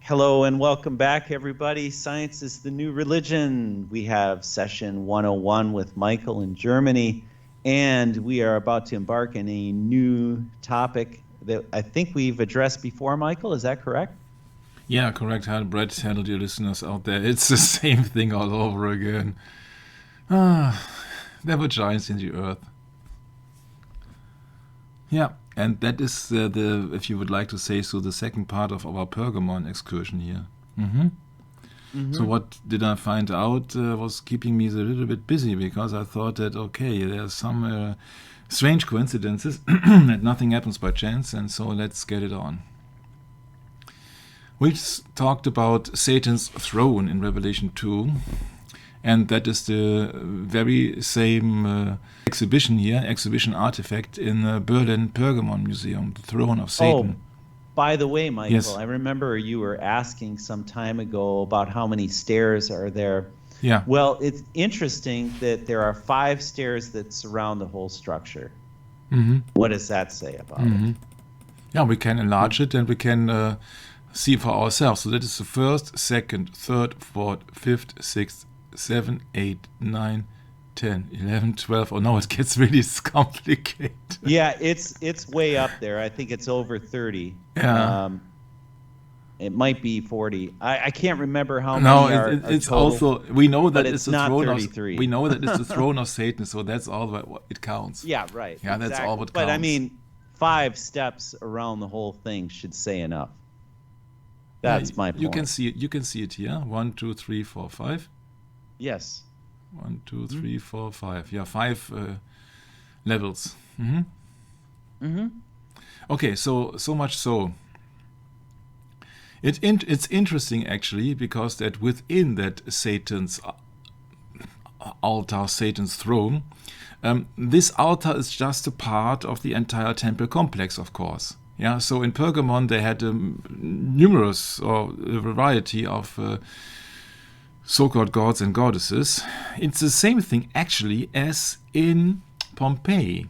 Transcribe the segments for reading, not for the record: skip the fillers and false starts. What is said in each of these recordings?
Hello and welcome back, everybody. Science is the new religion. We have session 101 with Michael in Germany, and we are about to embark on a new topic that I think we've addressed before, Michael. Is that correct? Yeah, correct. Hello, Brett. Hello, dear listeners out there. It's the same thing all over again. There were giants in the earth. Yeah, and that is if you would like to say so, the second part of our Pergamon excursion here. So what did I find out was keeping me a little bit busy, because I thought that, okay, there's some strange coincidences, that nothing happens by chance, and so let's get it on. We talked about Satan's throne in Revelation 2, and that is the very same exhibition artifact in the Berlin Pergamon Museum, the throne of Satan. By the way, Michael, Yes. I remember you were asking some time ago about how many stairs are there. Yeah. Well, it's interesting that there are 5 stairs that surround the whole structure. What does that say about it? Yeah, we can enlarge it and we can see for ourselves. So that is the first, second, third, fourth, fifth, sixth, 7, 8, 9, 10, 11, 12. Oh no, it gets really complicated. Yeah, it's way up there. I think it's over 30. Yeah. It might be 40. I can't remember how No, many are it's total, also, we know that but it's it's the not throne 33. of, we know that it's the throne of Satan, so that's all what it counts. Yeah, right. Yeah, that's all what counts. But I mean, 5 steps around the whole thing should say enough. That's my point. You can see it here. 1, 2, 3, 4, 5. Yes. 1, 2, 3, 4, 5. Yeah, 5 levels. Okay, so much so. It's interesting actually, because that within that Satan's altar, Satan's throne, this altar is just a part of the entire temple complex, of course. Yeah, so in Pergamon they had numerous or a variety of so-called gods and goddesses. It's the same thing actually as in Pompeii.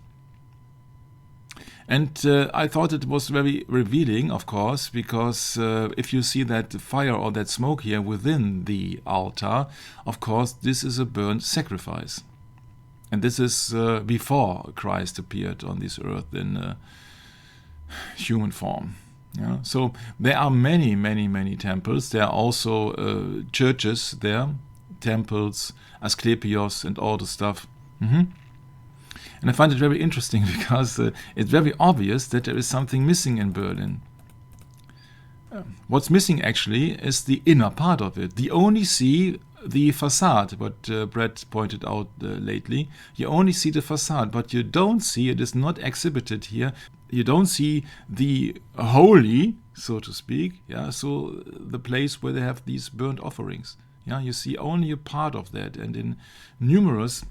And I thought it was very revealing, of course, because if you see that fire or that smoke here within the altar, of course, this is a burnt sacrifice. And this is before Christ appeared on this earth in human form. Yeah? So there are many, many, many temples. There are also churches there, temples, Asklepios and all the stuff. And I find it very interesting because it's very obvious that there is something missing in Berlin. What's missing actually is the inner part of it. You only see the facade, what Brett pointed out lately. You only see the facade, but you don't see, it is not exhibited here, you don't see the holy, so to speak, yeah, so the place where they have these burnt offerings. Yeah, you see only a part of that, and in numerous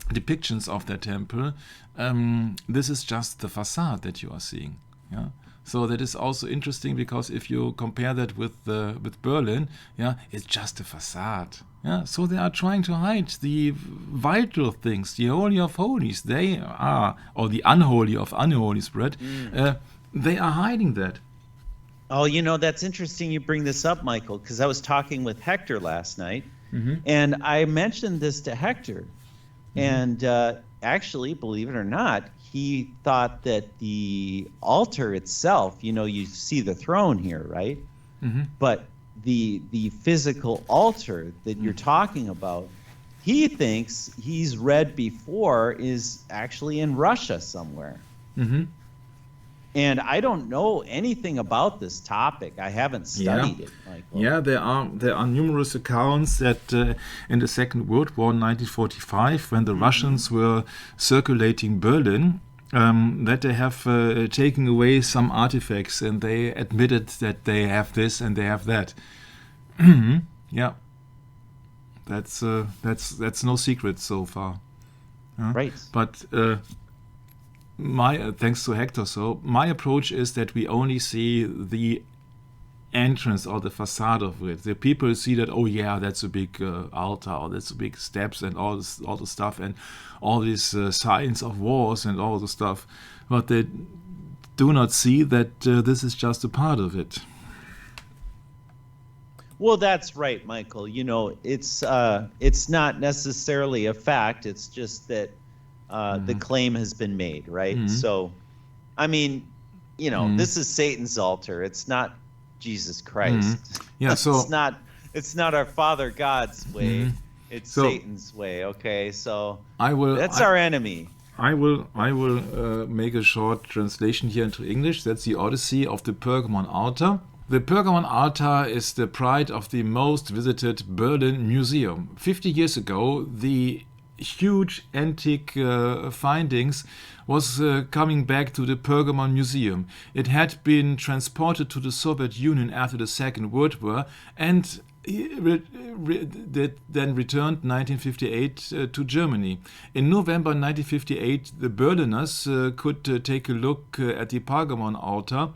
depictions of that temple, this is just the facade that you are seeing. Yeah, so that is also interesting, because if you compare that with Berlin, yeah, it's just a facade. Yeah, so they are trying to hide the vital things, the holy of holies. They are, or the unholy of unholies, Brett. They are hiding that. Oh, that's interesting you bring this up, Michael, because I was talking with Hector last night, and I mentioned this to Hector. And actually, believe it or not, he thought that the altar itself, you see the throne here, right? But the physical altar that you're talking about, he thinks he's read before is actually in Russia somewhere. And I don't know anything about this topic. I haven't studied it, Michael. Yeah, there are numerous accounts that in the Second World War, 1945, when the Russians were circulating Berlin, that they have taken away some artifacts, and they admitted that they have this and they have that. Yeah, that's no secret so far. Right. But thanks to Hector, so my approach is that we only see the entrance or the facade of it. The people see that, oh yeah, that's a big altar, or that's a big steps and all the stuff, and all these signs of wars and all the stuff, but they do not see that this is just a part of it. Well, that's right, Michael. It's not necessarily a fact. It's just that the claim has been made, right? So, I mean, this is Satan's altar. It's not Jesus Christ. Yeah, so it's not our Father God's way. It's Satan's way. Okay, so that's our enemy. I will make a short translation here into English. That's the Odyssey of the Pergamon altar. The Pergamon altar is the pride of the most visited Berlin museum. 50 years ago, the huge antique findings was coming back to the Pergamon Museum. It had been transported to the Soviet Union after the Second World War and then returned 1958 to Germany. In November 1958, the Berliners could take a look at the Pergamon altar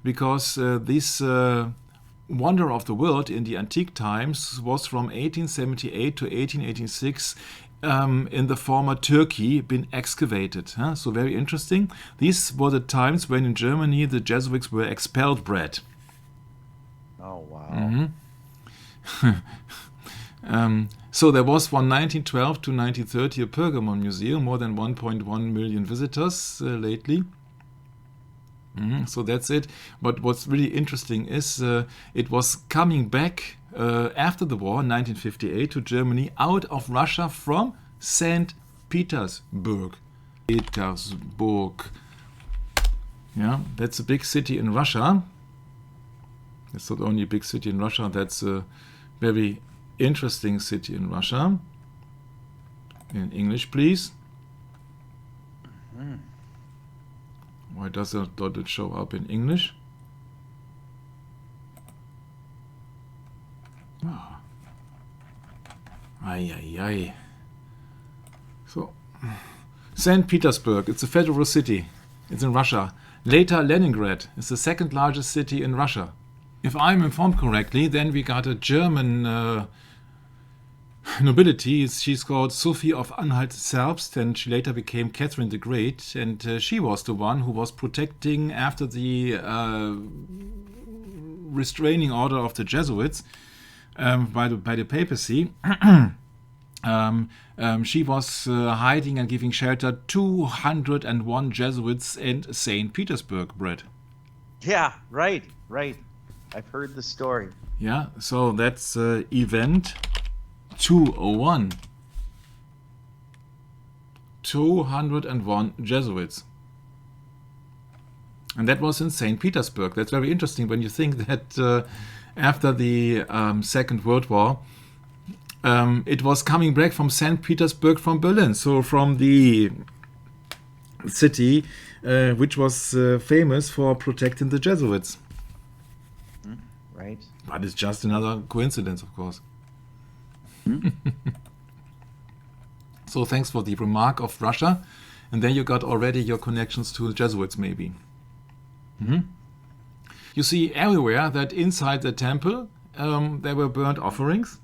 because this wonder of the world in the antique times was from 1878 to 1886 in the former Turkey been excavated. So very interesting. These were the times when in Germany the Jesuits were expelled, Brad. Oh, wow. So there was from 1912 to 1930 a Pergamon museum, more than 1.1 million visitors lately. So that's it. But what's really interesting is it was coming back after the war in 1958 to Germany out of Russia from St. Petersburg. Yeah, that's a big city in Russia. It's not only a big city in Russia, that's a very interesting city in Russia. In English, please. Why does it show up in English? Oh. Ay. So, St. Petersburg, it's a federal city. It's in Russia. Later, Leningrad is the second largest city in Russia. If I'm informed correctly, then we got a German nobility. She's called Sophie of Anhalt-Zerbst, and she later became Catherine the Great. And she was the one who was protecting, after the restraining order of the Jesuits by the papacy. She was hiding and giving shelter 201 Jesuits in St. Petersburg, Brett. Yeah, right. I've heard the story. Yeah, so that's event 201. 201 Jesuits. And that was in St. Petersburg. That's very interesting when you think that after the Second World War, it was coming back from St. Petersburg from Berlin. So from the city which was famous for protecting the Jesuits. Right. But it's just another coincidence, of course. So thanks for the remark of Russia. And then you got already your connections to the Jesuits, maybe. You see everywhere that inside the temple there were burnt offerings.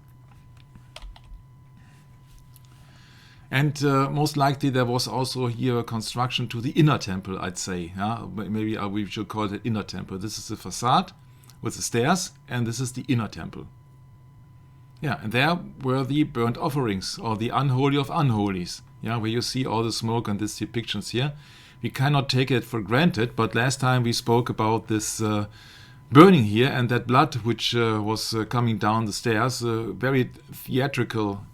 And most likely there was also here a construction to the inner temple, I'd say. Maybe we should call it inner temple. This is the facade with the stairs, and this is the inner temple. Yeah, and there were the burnt offerings, or the unholy of unholies, where you see all the smoke and these depictions here. We cannot take it for granted, but last time we spoke about this burning here and that blood which was coming down the stairs, a very theatrical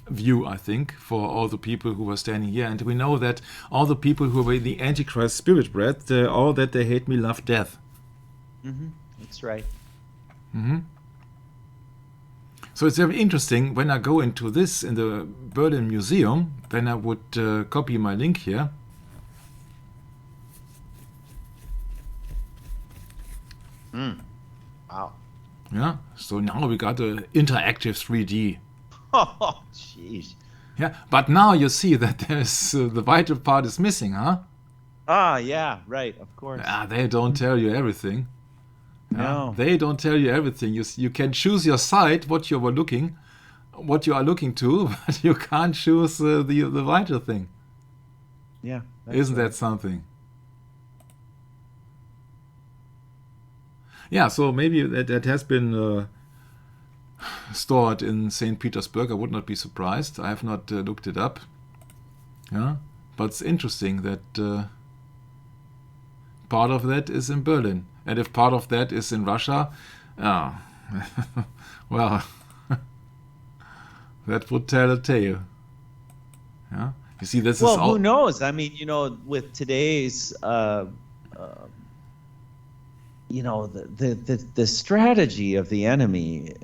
view, I think, for all the people who were standing here. And we know that all the people who were in the Antichrist spirit bread, all that they hate me love death. That's right. So it's very interesting. When I go into this in the Berlin Museum, then I would copy my link here. Wow. Yeah, so now we got an interactive 3D. Oh, jeez. Yeah, but now you see that there's the vital part is missing, huh? Ah, yeah, right, of course. They don't tell you everything. No. They don't tell you everything. You can choose your site, what you are looking to, but you can't choose the vital thing. Yeah. Isn't that something? Yeah, so maybe that has been stored in St. Petersburg. I would not be surprised. I have not looked it up. Yeah, but it's interesting that part of that is in Berlin, and if part of that is in Russia, well, that would tell a tale. Yeah, you see, this is all. Well, who knows? I mean, with today's, the strategy of the enemy.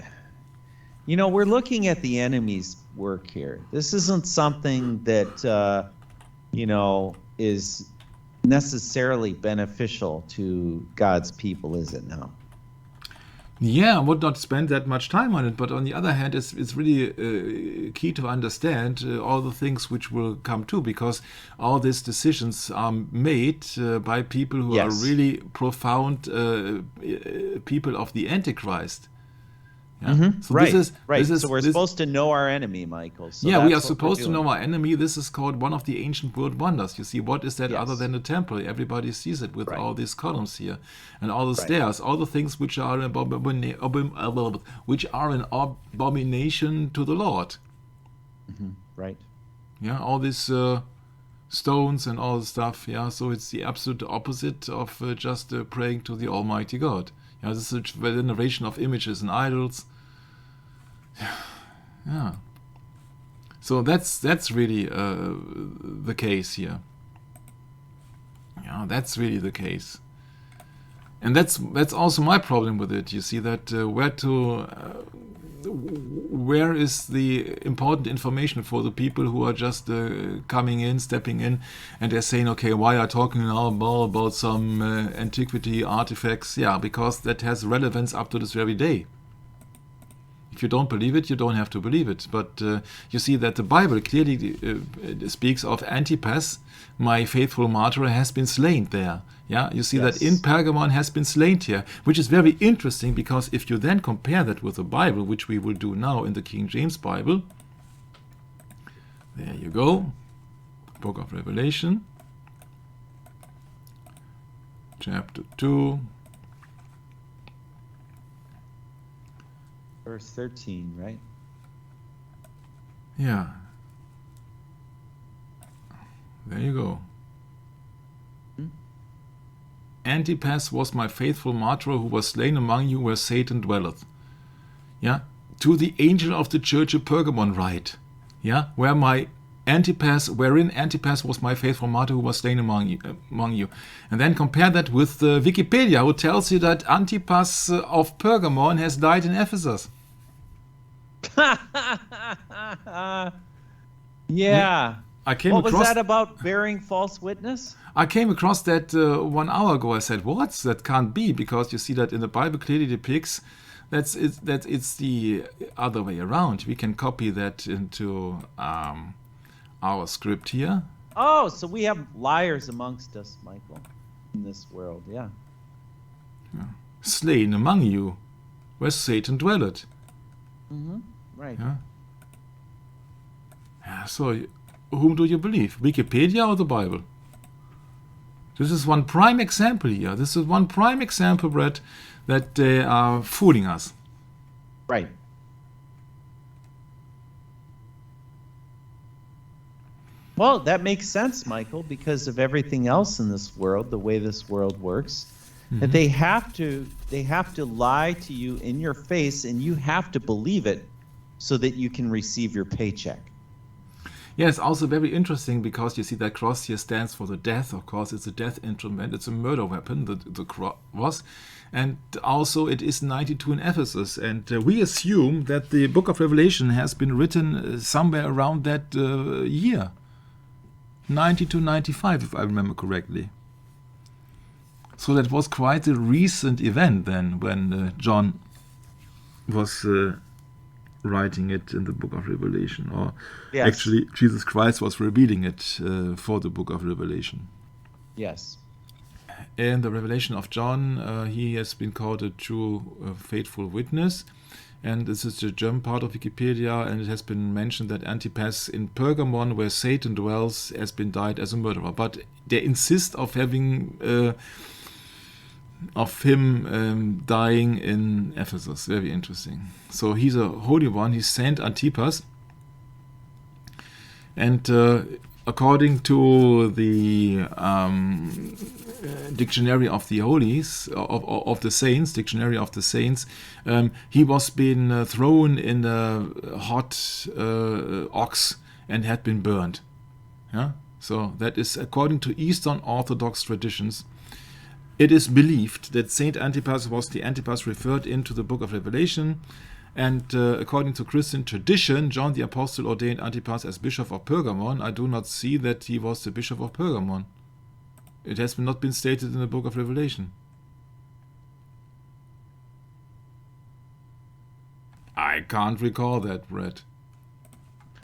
We're looking at the enemy's work here. This isn't something that, is necessarily beneficial to God's people, is it now? Yeah, I would not spend that much time on it, but on the other hand, it's really key to understand all the things which will come too, because all these decisions are made by people who are really profound people of the Antichrist. Yeah. Mm-hmm. So right. This is, so we're supposed to know our enemy, Michael. So yeah, we are supposed to know our enemy. This is called one of the ancient world wonders. You see, what is that other than the temple? Everybody sees it with all these columns here and all the stairs, all the things which are an abomination to the Lord. Mm-hmm. Right. Yeah, all these stones and all the stuff. Yeah, so it's the absolute opposite of just praying to the Almighty God. Yeah, this is a veneration of images and idols. Yeah. So that's really the case here. Yeah, that's really the case. And that's also my problem with it. You see that where is the important information for the people who are just coming in, stepping in, and they're saying, okay, why are you talking now about some antiquity artifacts? Yeah, because that has relevance up to this very day. If you don't believe it, you don't have to believe it. But you see that the Bible clearly speaks of Antipas, my faithful martyr, has been slain there. Yeah, you see that in Pergamon has been slain here, which is very interesting, because if you then compare that with the Bible, which we will do now in the King James Bible, there you go, Book of Revelation, chapter 2, verse 13, right? Yeah. There you go. Antipas was my faithful martyr, who was slain among you where Satan dwelleth. Yeah. To the angel of the church of Pergamon write. Yeah. Wherein Antipas was my faithful martyr, who was slain among you. And then compare that with Wikipedia, who tells you that Antipas of Pergamon has died in Ephesus. Yeah. What was that about, bearing false witness? I came across that 1 hour ago. I said, what? That can't be, because you see that in the Bible clearly depicts that it's the other way around. We can copy that into our script here. Oh, so we have liars amongst us, Michael, in this world, yeah. Slain among you, where Satan dwelleth. Mm-hmm. Right. Yeah, so whom do you believe? Wikipedia or the Bible? This is one prime example here. This is one prime example, Brett, that they are fooling us. Right. Well, that makes sense, Michael, because of everything else in this world, the way this world works. Mm-hmm. That they have to lie to you in your face, and you have to believe it so that you can receive your paycheck. Yeah, it's also very interesting, because you see that cross here stands for the death. Of course, it's a death instrument. It's a murder weapon, the cross. And also it is 92 in Ephesus. And we assume that the book of Revelation has been written somewhere around that year. 92, 95, if I remember correctly. So that was quite a recent event then, when John was writing it in the book of Revelation, or actually Jesus Christ was revealing it for the book of Revelation. Yes. In the Revelation of John, he has been called a true faithful witness, and this is the German part of Wikipedia, and it has been mentioned that Antipas in Pergamon, where Satan dwells, has been died as a murderer. But they insist of having of him dying in Ephesus. Very interesting. So he's a holy one. He's Saint Antipas. And according to the Dictionary of the Holies, of the Saints, Dictionary of the Saints, he was been thrown in a hot ox and had been burned. Yeah? So that is according to Eastern Orthodox traditions. It is believed that Saint Antipas was the Antipas referred into the book of Revelation, and according to Christian tradition, John the Apostle ordained Antipas as bishop of Pergamon. I do not see that he was the bishop of Pergamon. It has not been stated in the book of Revelation. I can't recall that, Brett.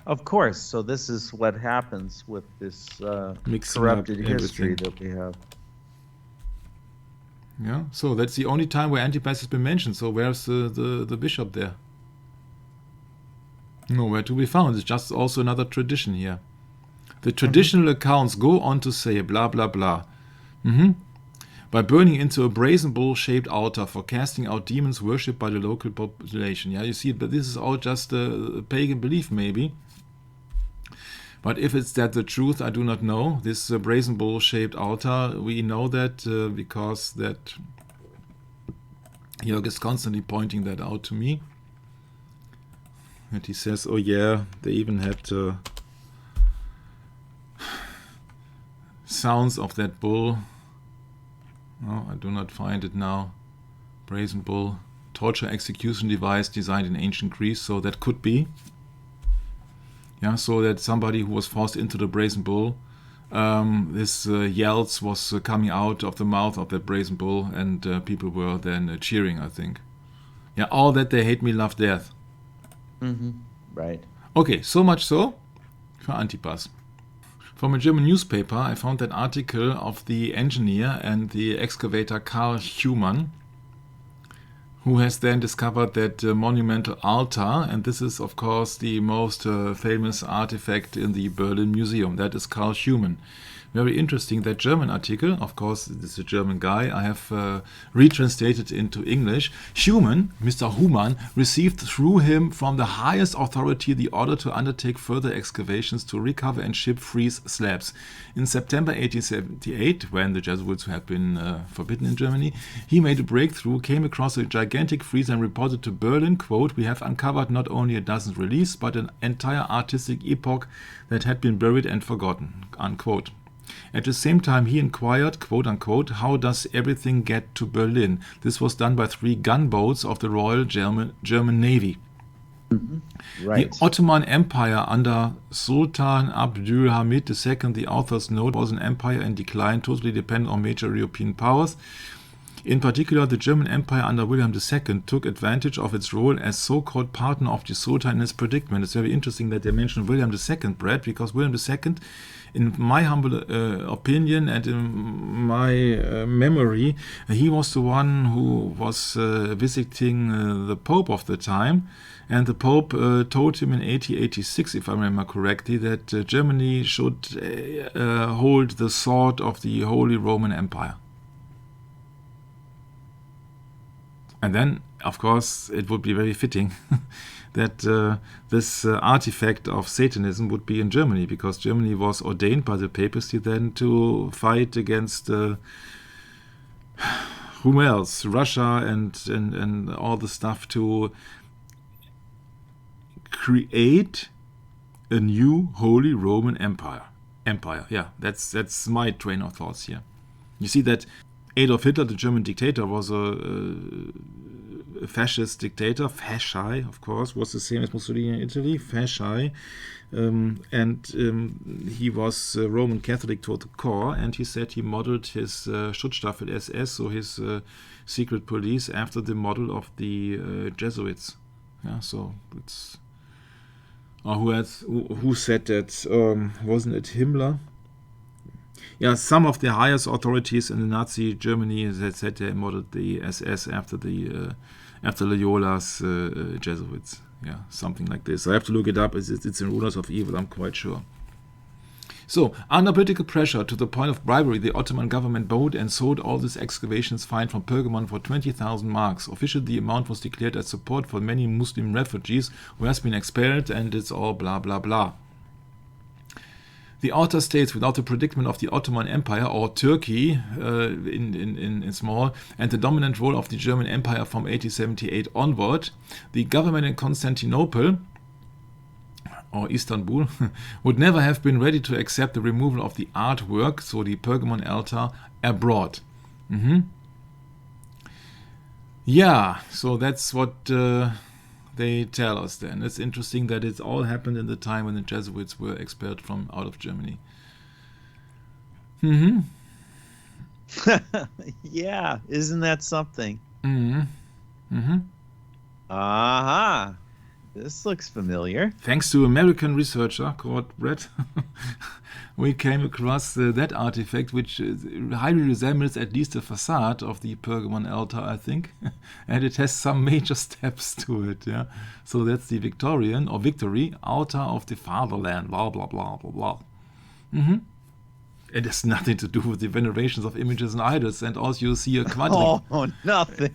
Of course. So this is what happens with this corrupted history that we have. Yeah, so that's the only time where Antipas has been mentioned. So where's the bishop there? Nowhere to be found. It's just also another tradition here. The traditional accounts go on to say blah blah blah. By burning into a brazen bull-shaped altar for casting out demons worshipped by the local population. Yeah, you see, but this is all just a pagan belief maybe. But if it's that the truth, I do not know. This brazen bull-shaped altar, we know that because that Jörg is constantly pointing that out to me. And he says, oh yeah, they even had sounds of that bull. No, I do not find it now. Brazen bull, torture execution device designed in ancient Greece, so that could be. Yeah, so that somebody who was forced into the brazen bull, this yells was coming out of the mouth of that brazen bull, and people were then cheering, I think. Yeah, all that they hate me, love death. Right. Okay, so much so for Antipas. From a German newspaper, I found that article of the engineer and the excavator Karl Schumann, who has then discovered that monumental altar, and this is of course the most famous artifact in the Berlin Museum. That is Karl Schumann. Very interesting, that German article, of course this is a German guy, I have retranslated into English. Schumann, Mr. Humann, received through him from the highest authority the order to undertake further excavations to recover and ship frieze slabs. In September 1878, when the Jesuits had been forbidden in Germany, he made a breakthrough, came across a gigantic frieze and reported to Berlin, quote, "We have uncovered not only a dozen reliefs, but an entire artistic epoch that had been buried and forgotten," unquote. At the same time, he inquired, quote unquote, "How does everything get to Berlin?" This was done by 3 gunboats of the Royal German Navy. Right. The Ottoman Empire under Sultan Abdülhamid II, the authors note, was an empire in decline, totally dependent on major European powers. In particular, the German Empire under William II took advantage of its role as so-called partner of the Sultan in his predicament. It's very interesting that they mention William II, Brad, because William II, in my humble opinion and in my memory, he was the one who was visiting the Pope of the time, and the Pope told him in 1886, if I remember correctly, that Germany should hold the sword of the Holy Roman Empire. And then, of course, it would be very fitting that this artifact of Satanism would be in Germany, because Germany was ordained by the papacy then to fight against whom else? Russia and all the stuff, to create a new Holy Roman Empire. Yeah, that's my train of thoughts here. You see that Adolf Hitler, the German dictator, was a fascist dictator. Fasci, of course, was the same as Mussolini in Italy. Fasci. And he was Roman Catholic to the core, and he said he modeled his Schutzstaffel SS, so his secret police, after the model of the Jesuits. Yeah, so it's... who said that? Wasn't it Himmler? Yeah, some of the highest authorities in the Nazi Germany that said they modeled the SS after Loyola's Jesuits. Yeah, something like this. I have to look it up. It's in Rulers of Evil, I'm quite sure. So, under political pressure to the point of bribery, the Ottoman government bought and sold all these excavations found from Pergamon for 20,000 marks. Officially, the amount was declared as support for many Muslim refugees who has been expelled, and it's all blah blah blah. The author states, without the predicament of the Ottoman Empire, or Turkey in small, and the dominant role of the German Empire from 1878 onward, the government in Constantinople, or Istanbul, would never have been ready to accept the removal of the artwork, so the Pergamon altar, abroad. Yeah, so that's what they tell us then. It's interesting that it all happened in the time when the Jesuits were expelled from out of Germany. Yeah, isn't that something? Aha. This looks familiar. Thanks to American researcher called Brett, we came across that artifact, which highly resembles at least the facade of the Pergamon altar, I think, and it has some major steps to it. Yeah, so that's the Victorian or Victory altar of the fatherland. Blah blah blah blah blah. It has nothing to do with the venerations of images and idols, and also you see a quadriga. Oh, nothing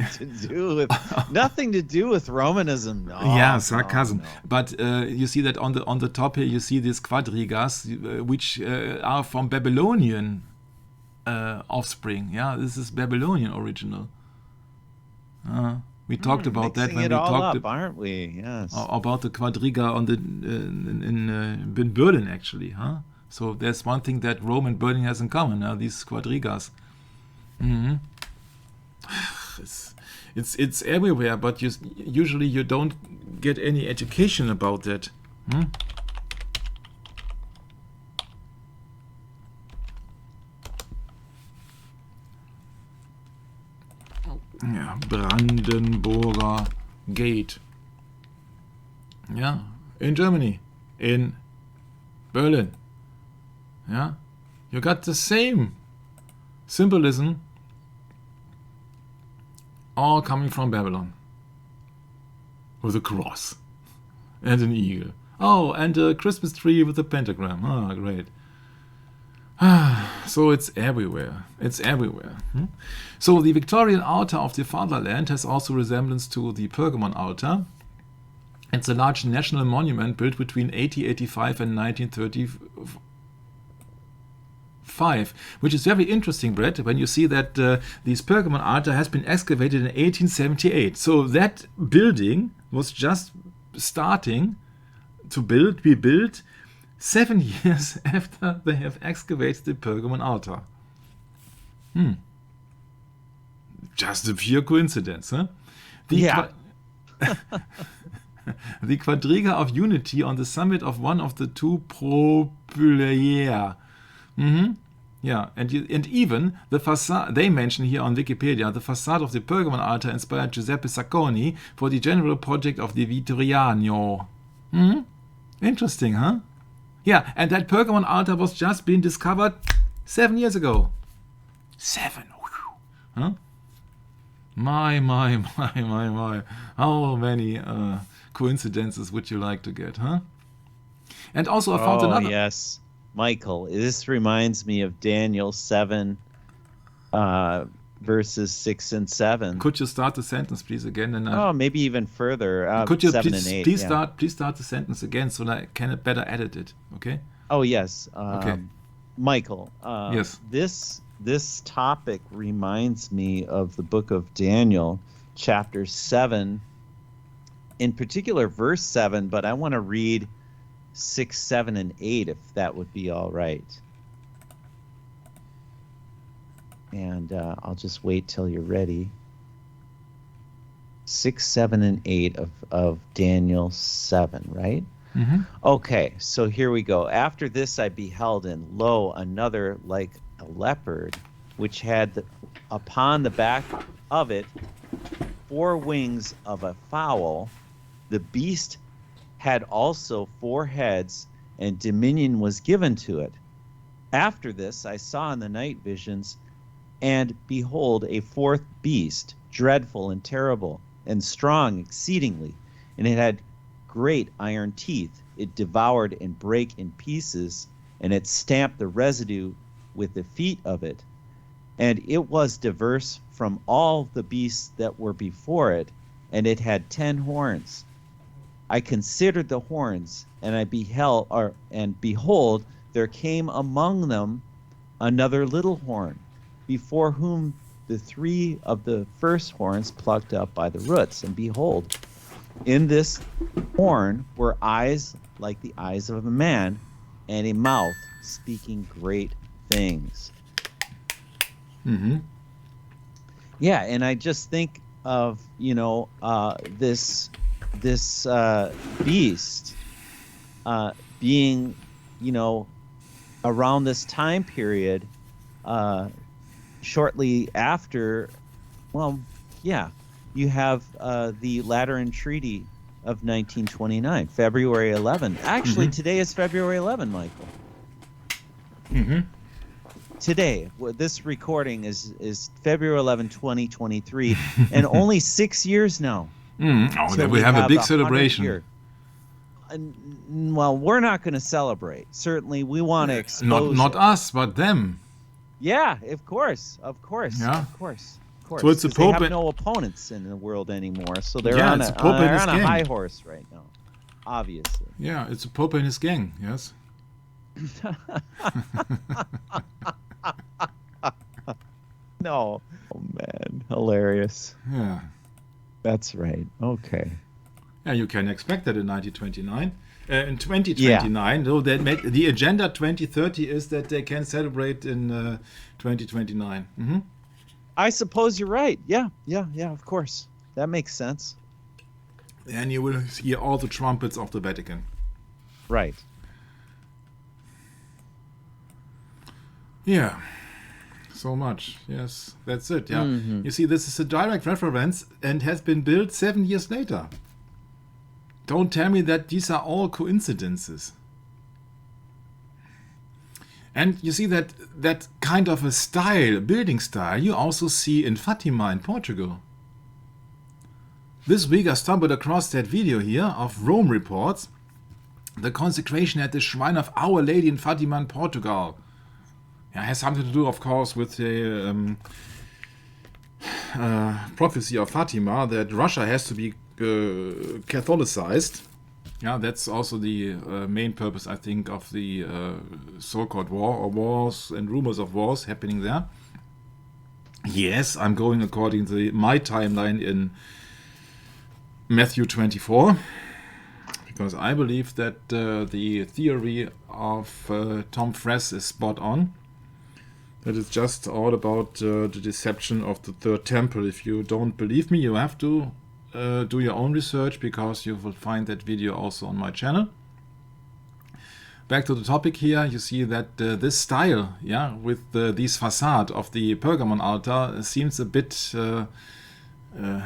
to do with Romanism. No, yeah, sarcasm. No. But you see that on the top here, you see these quadrigas, which are from Babylonian offspring. Yeah, this is Babylonian original. We talked about that when we talked, aren't we? Yes. About the quadriga on the in Berlin, actually, huh? So there's one thing that Rome and Berlin has in common, these quadrigas. It's everywhere, but usually you don't get any education about that. Yeah, Brandenburger Gate. Yeah, in Germany, in Berlin. Yeah, you got the same symbolism, all coming from Babylon, with a cross and an eagle. Oh, and a Christmas tree with a pentagram. Ah, great. So it's everywhere. It's everywhere. So the Victorian altar of the fatherland has also resemblance to the Pergamon altar. It's a large national monument built between 1885 and 1935. Which is very interesting, Brett, when you see that this Pergamon altar has been excavated in 1878. So that building was just starting to be built 7 years after they have excavated the Pergamon altar. Just a pure coincidence, huh? The quadriga of unity on the summit of one of the two propylaea. Yeah, and even the facade, they mention here on Wikipedia, the facade of the Pergamon altar inspired Giuseppe Sacconi for the general project of the Vittoriano. Interesting, huh? Yeah, and that Pergamon altar was just being discovered 7 years ago. 7. Huh? My. How many coincidences would you like to get, huh? And also I found another... yes. Michael, this reminds me of Daniel 7, verses 6 and 7. Could you start the sentence, please, again? And maybe even further. Could you 7 please, and 8, please start the sentence again so that I can better edit it, okay? Oh, yes. Okay. Michael, yes. This topic reminds me of the book of Daniel, chapter 7, in particular verse 7, but I want to read 6, 7, and 8, if that would be all right. And I'll just wait till you're ready. 6, 7, and 8 of Daniel 7, right? Okay, so here we go. After this I beheld, and lo, another like a leopard, which had upon the back of it 4 wings of a fowl. The beast had also 4 heads, and dominion was given to it. After this I saw in the night visions, and behold, a 4th beast, dreadful and terrible, and strong exceedingly, and it had great iron teeth. It devoured and brake in pieces and it stamped the residue with the feet of it. And it was diverse from all the beasts that were before it, and it had 10 horns. I considered the horns, and I beheld, and behold, there came among them another little horn, before whom the 3 of the first horns plucked up by the roots. And behold, in this horn were eyes like the eyes of a man, and a mouth speaking great things. Mm-hmm. Yeah, and I just think of, this beast being, around this time period, shortly after, you have the Lateran Treaty of 1929, February 11. Actually, today is February 11, Michael. Mm-hmm. Today, this recording is February 11, 2023, and only 6 years now. Oh, then we have a big celebration. Well, we're not going to celebrate. Certainly, we want to expose. Not us, but them. Yeah, of course. Yeah. Of course. So it's a They Pope. have no opponents in the world anymore, so they're Yeah, on it's a a Pope and his gang. high horse right now. Obviously. Yeah, it's a Pope and his gang. Yes. No. Oh man, hilarious. Yeah. That's right. Okay. Yeah, you can expect that in 1929. In 2029, though, that the agenda 2030 is that they can celebrate in 2029. Mm-hmm. I suppose you're right. Yeah, of course. That makes sense. And you will hear all the trumpets of the Vatican. Right. Yeah. So much. Yes, that's it. Yeah. Mm-hmm. You see, this is a direct reference and has been built 7 years later. Don't tell me that these are all coincidences. And you see that kind of a style, building style, you also see in Fatima in Portugal. This week I stumbled across that video here of Rome reports the consecration at the shrine of Our Lady in Fatima in Portugal. Yeah, it has something to do, of course, with the prophecy of Fatima that Russia has to be Catholicized. Yeah, that's also the main purpose, I think, of the so-called war or wars and rumors of wars happening there. Yes, I'm going according to my timeline in Matthew 24, because I believe that the theory of Tom Frass is spot on. That is just all about the deception of the Third Temple. If you don't believe me, you have to do your own research, because you will find that video also on my channel. Back to the topic here, you see that this style, yeah, with these facade of the Pergamon altar seems a bit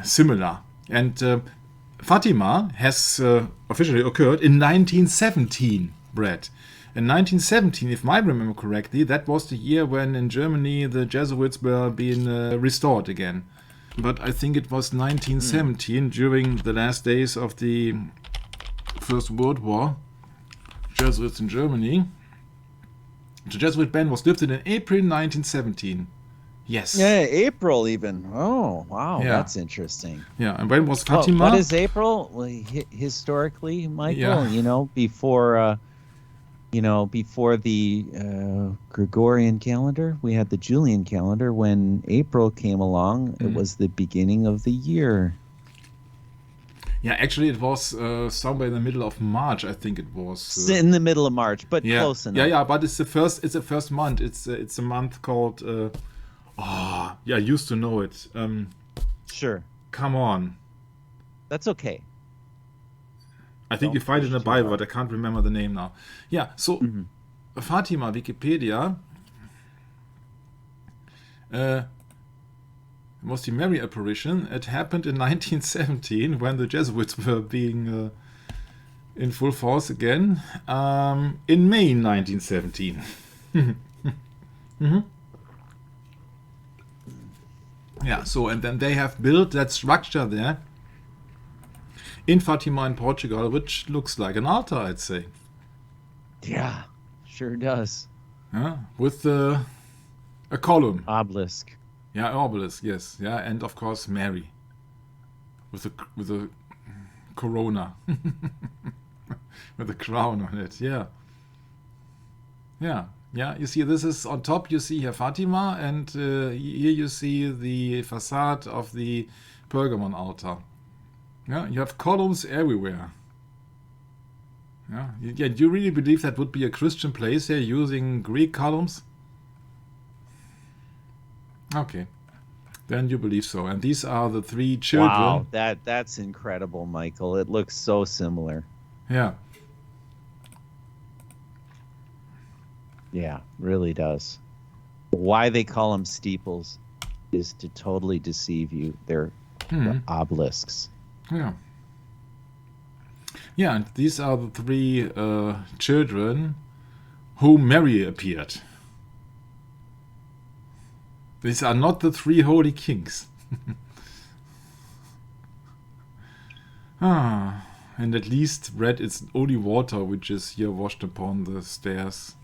similar. And Fatima has officially occurred in 1917, Brett. In 1917, if I remember correctly, that was the year when in Germany the Jesuits were being restored again. But I think it was 1917, during the last days of the First World War, Jesuits in Germany. The Jesuit ban was lifted in April 1917. Yes. Yeah, April even. Oh, wow, Yeah. that's interesting. Yeah, and when was Fatima? What is April? Well, historically, Michael, Yeah. before the Gregorian calendar, we had the Julian calendar. When April came along, it was the beginning of the year. Yeah, actually it was somewhere in the middle of March, I think it was. In the middle of March, but Yeah, close enough. yeah, but it's the first month. It's a month called. I used to know it. Sure. Come on. That's okay. I think you find it in the Bible, but I can't remember the name now. Yeah, so Fatima, Wikipedia, was the Mary apparition. It happened in 1917 when the Jesuits were being in full force again, in May 1917. Yeah, so and then they have built that structure there in Fatima in Portugal, which looks like an altar, I'd say. Yeah, Sure does. With a column. Obelisk. Yeah, obelisk, yes. Yeah, and of course Mary. With a corona. With a crown on it, yeah. Yeah, you see this is on top, you see here Fatima, and here you see the facade of the Pergamon altar. Yeah, you have columns everywhere. Yeah, do you really believe that would be a Christian place here using Greek columns? Okay, then you believe so. And these are the three children. Wow, that's incredible, Michael. It looks so similar. Yeah. Yeah, really does. Why they call them steeples is to totally deceive you. They're obelisks. Yeah. Yeah, and these are the three children whom Mary appeared. These are not the three holy kings. And at least red is only water which is here washed upon the stairs.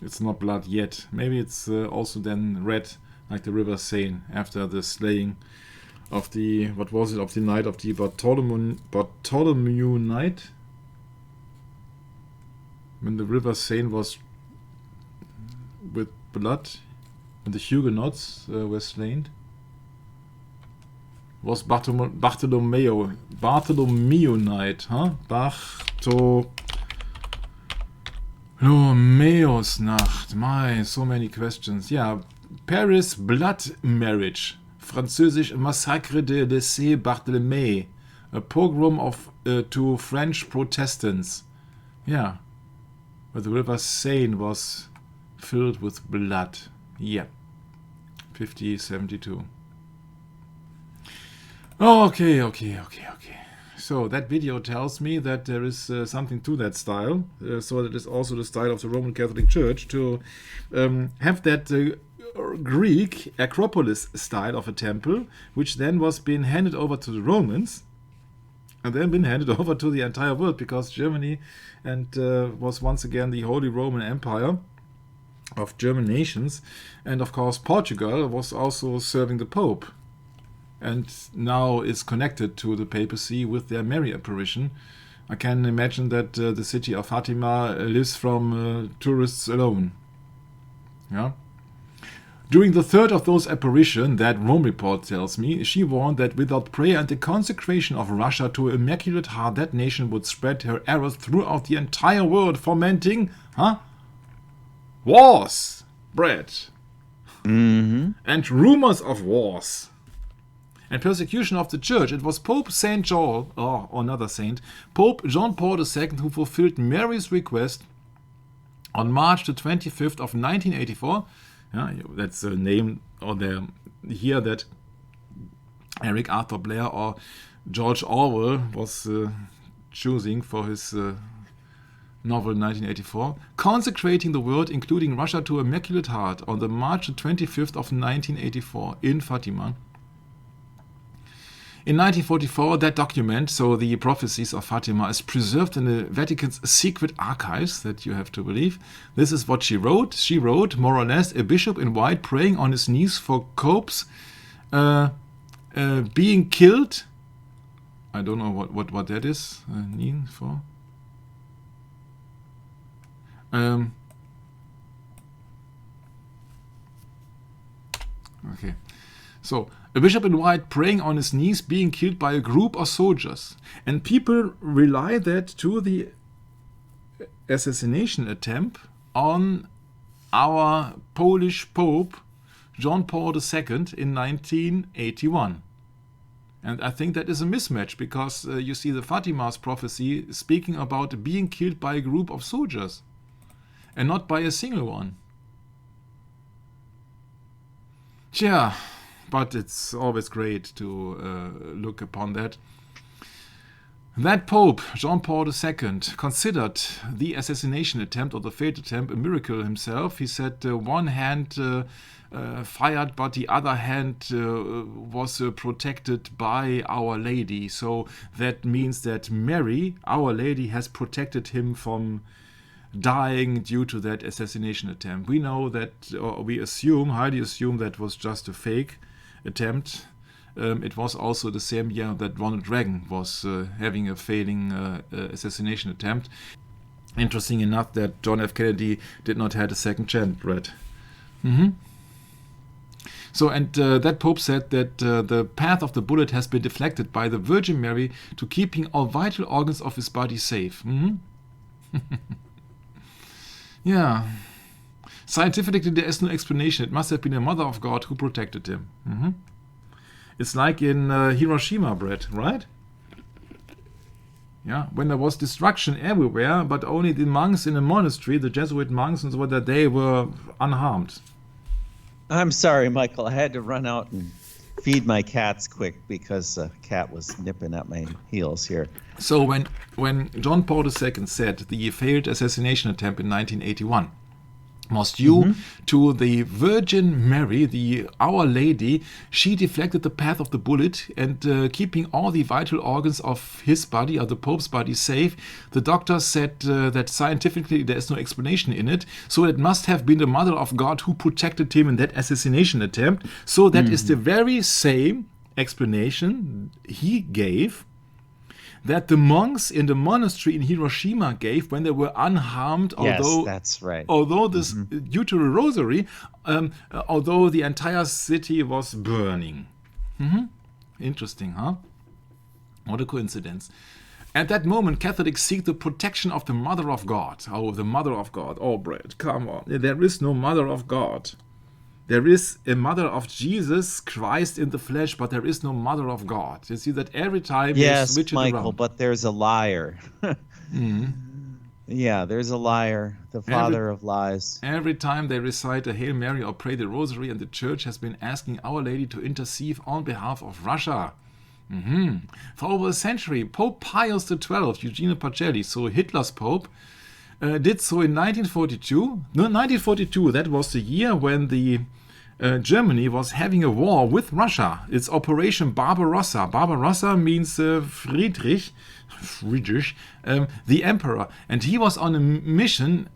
It's not blood yet. Maybe it's also then red like the river Seine after the slaying of the, what was it, of the night of the Bartholomew night? When the river Seine was with blood and the Huguenots were slain. Was Bartholomew night, huh? Bartholomeus Nacht. My, so many questions. Yeah, Paris blood marriage. Französisch Massacre de Saint-Barthélemy. A pogrom of to French Protestants. Yeah, where the river Seine was filled with blood. Yeah, 5072. Okay. So that video tells me that there is something to that style. So that is also the style of the Roman Catholic Church to have that Greek Acropolis style of a temple, which then was being handed over to the Romans, and then been handed over to the entire world, because Germany and was once again the Holy Roman Empire of German nations, and of course Portugal was also serving the Pope, and now is connected to the papacy with their Mary apparition. I can imagine that the city of Fatima lives from tourists alone. Yeah. During the third of those apparitions, that Rome report tells me, she warned that without prayer and the consecration of Russia to Immaculate Heart, that nation would spread her errors throughout the entire world, fomenting, wars, bread, and rumors of wars, and persecution of the church. It was Pope Saint John, or another saint, Pope John Paul II, who fulfilled Mary's request on March the 25th of 1984. Yeah, that's the name or the here that Eric Arthur Blair or George Orwell was choosing for his novel 1984, consecrating the world, including Russia, to Immaculate Heart on the March 25th of 1984 in Fatima. In 1944, that document, so the prophecies of Fatima, is preserved in the Vatican's secret archives, that you have to believe. This is what she wrote. She wrote, more or less, a bishop in white praying on his knees for popes being killed. I don't know what that is. Kneel for. Okay. So, a bishop in white praying on his knees being killed by a group of soldiers. And people rely that to the assassination attempt on our Polish Pope John Paul II in 1981. And I think that is a mismatch, because you see the Fatima's prophecy speaking about being killed by a group of soldiers and not by a single one. Tja, but it's always great to look upon that. That Pope, Jean Paul II, considered the assassination attempt or the failed attempt a miracle himself. He said one hand fired, but the other hand was protected by Our Lady. So that means that Mary, Our Lady, has protected him from dying due to that assassination attempt. We know that, or we highly assume that was just a fake attempt. It was also the same year that Ronald Reagan was having a failing assassination attempt. Interesting enough that John F. Kennedy did not have a second chance, Brett. So, and that Pope said that the path of the bullet has been deflected by the Virgin Mary to keeping all vital organs of his body safe. Yeah. Scientifically, there is no explanation. It must have been a mother of God who protected him. It's like in Hiroshima, Brett, right? Yeah, when there was destruction everywhere, but only the monks in the monastery, the Jesuit monks and so on, they were unharmed. I'm sorry, Michael. I had to run out and feed my cats quick because a cat was nipping at my heels here. So when John Paul II said the failed assassination attempt in 1981 was due to the Virgin Mary, Our Lady, she deflected the path of the bullet and keeping all the vital organs of his body, or the Pope's body, safe. The doctor said that scientifically there is no explanation in it, so it must have been the Mother of God who protected him in that assassination attempt. So that is the very same explanation he gave that the monks in the monastery in Hiroshima gave when they were unharmed, although that's right. Although this, due to the rosary, although the entire city was burning. Interesting, huh? What a coincidence. At that moment, Catholics seek the protection of the Mother of God. Oh, the Mother of God. Oh, Brett, come on. There is no Mother of God. There is a Mother of Jesus Christ in the flesh, but there is no Mother of God. You see that every time they switch it around. Yes, Michael, but there's a liar. Yeah, there's a liar, the father of lies. Every time they recite a Hail Mary or pray the Rosary, and the Church has been asking Our Lady to intercede on behalf of Russia. For over a century, Pope Pius XII, Eugene Pacelli, so Hitler's Pope, did so in 1942. No, 1942, that was the year when the Germany was having a war with Russia. It's Operation Barbarossa. Barbarossa means Friedrich, the emperor. And he was on a mission.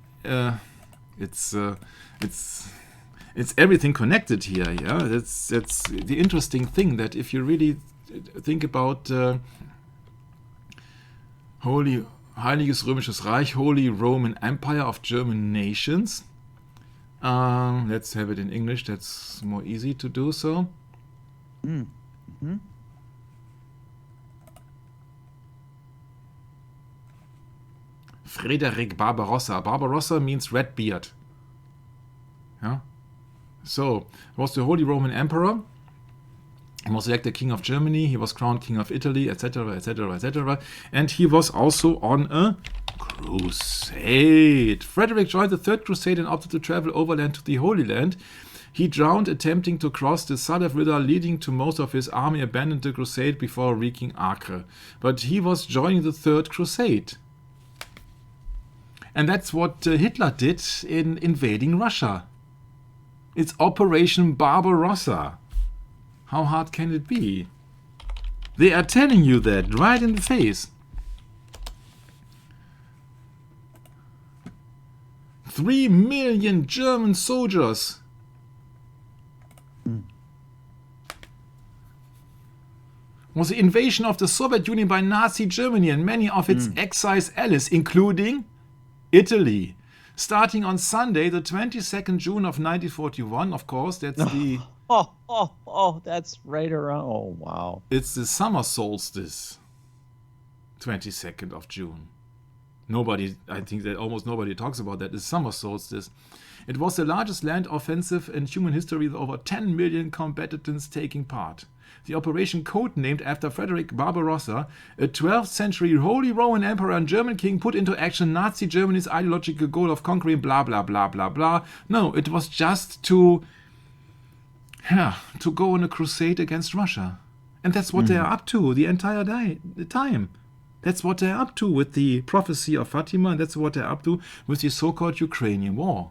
It's everything connected here. Yeah, that's the interesting thing, that if you really think about Heiliges Römisches Reich, Holy Roman Empire of German nations. Let's have it in English. That's more easy to do so. Frederick Barbarossa. Barbarossa means red beard. Yeah. So, it was the Holy Roman Emperor. He was elected King of Germany. He was crowned King of Italy, etc., etc., etc. And he was also on a crusade. Frederick joined the Third Crusade and opted to travel overland to the Holy Land. He drowned attempting to cross the Salaf River, leading to most of his army abandoned the crusade before reaching Acre. But he was joining the Third Crusade. And that's what Hitler did in invading Russia. It's Operation Barbarossa. How hard can it be? They are telling you that right in the face. 3 million German soldiers. Was the invasion of the Soviet Union by Nazi Germany and many of its Axis allies, including Italy. Starting on Sunday, the 22nd June of 1941, of course, that's the... that's right around. Oh, wow. It's the summer solstice, 22nd of June. I think that almost nobody talks about that. It's summer solstice. It was the largest land offensive in human history with over 10 million combatants taking part. The operation, codenamed after Frederick Barbarossa, a 12th century Holy Roman Emperor and German king, put into action Nazi Germany's ideological goal of conquering blah blah blah blah blah. No, it was just to go on a crusade against Russia. And that's what they're up to the entire time. That's what they're up to with the prophecy of Fatima, and that's what they're up to with the so-called Ukrainian war.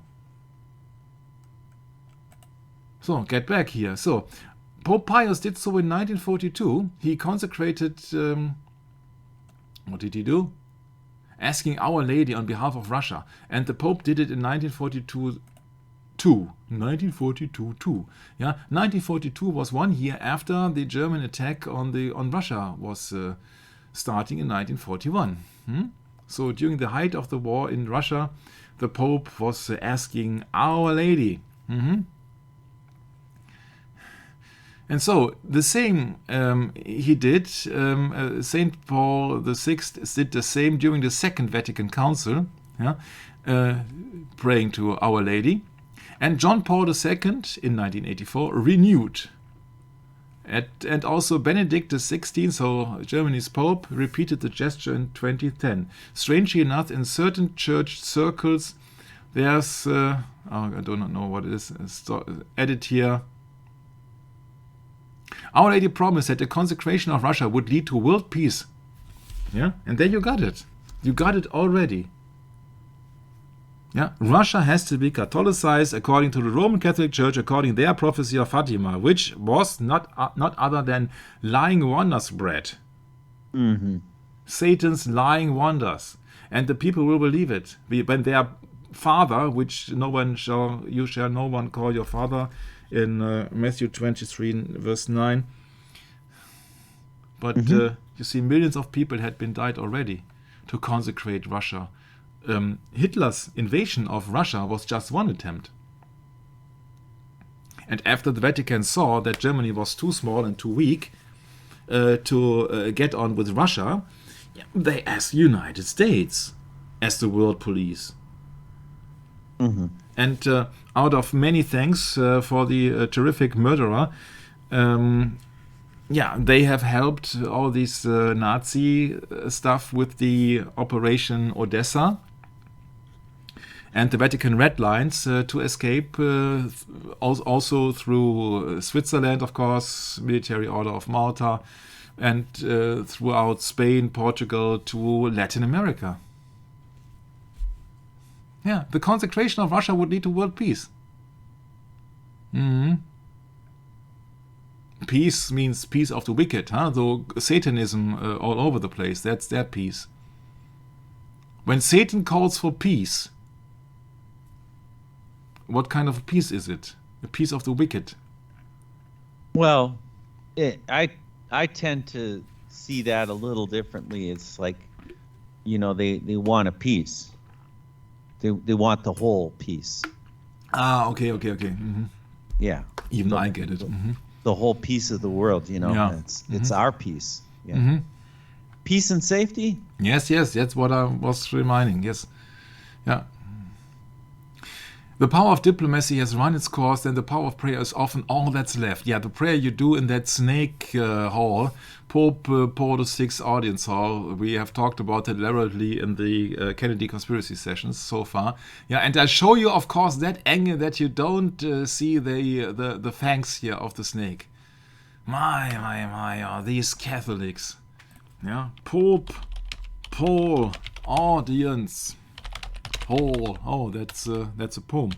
So, get back here. So, Pope Pius did so in 1942. He consecrated... what did he do? asking Our Lady on behalf of Russia. And the Pope did it in 1942 too. 1942 too. Yeah, 1942 was 1 year after the German attack on Russia was starting in 1941. So during the height of the war in Russia, the Pope was asking Our Lady. And so the same he did. Saint Paul VI did the same during the Second Vatican Council, praying to Our Lady. And John Paul II in 1984 renewed. And also Benedict XVI, so Germany's Pope, repeated the gesture in 2010. Strangely enough, in certain church circles, there's, I do not know what it is, added here. Our Lady promised that the consecration of Russia would lead to world peace. Yeah, and there you got it. You got it already. Yeah, Russia has to be Catholicized according to the Roman Catholic Church, according to their prophecy of Fatima, which was not other than lying wonders spread. Satan's lying wonders, and the people will believe it. When their father, which you shall no one call your father, in Matthew 23 verse 9. But you see, millions of people had been died already to consecrate Russia. Hitler's invasion of Russia was just one attempt. And after the Vatican saw that Germany was too small and too weak to get on with Russia, they asked the United States as the world police. And out of many thanks for the terrific murderer, they have helped all this Nazi stuff with the Operation Odessa and the Vatican Red Lines to escape, also through Switzerland, of course, Military Order of Malta, and throughout Spain, Portugal, to Latin America. Yeah, the consecration of Russia would lead to world peace. Peace means peace of the wicked, though Satanism all over the place, that's their peace. When Satan calls for peace, what kind of peace is it? The peace of the wicked. Well, I tend to see that a little differently. It's like, they want a peace. They want the whole piece. Okay. Yeah. Even I get it. The whole piece of the world, Yeah. It's our piece. Yeah. Peace and safety? Yes, that's what I was reminding, yes. Yeah. The power of diplomacy has run its course, and the power of prayer is often all that's left. Yeah, the prayer you do in that snake hall, Pope Paul VI audience hall, we have talked about it elaborately in the Kennedy conspiracy sessions so far. Yeah, and I show you, of course, that angle that you don't see the fangs here of the snake. My, these Catholics. Yeah, Pope Paul audience. Oh, that's a poem.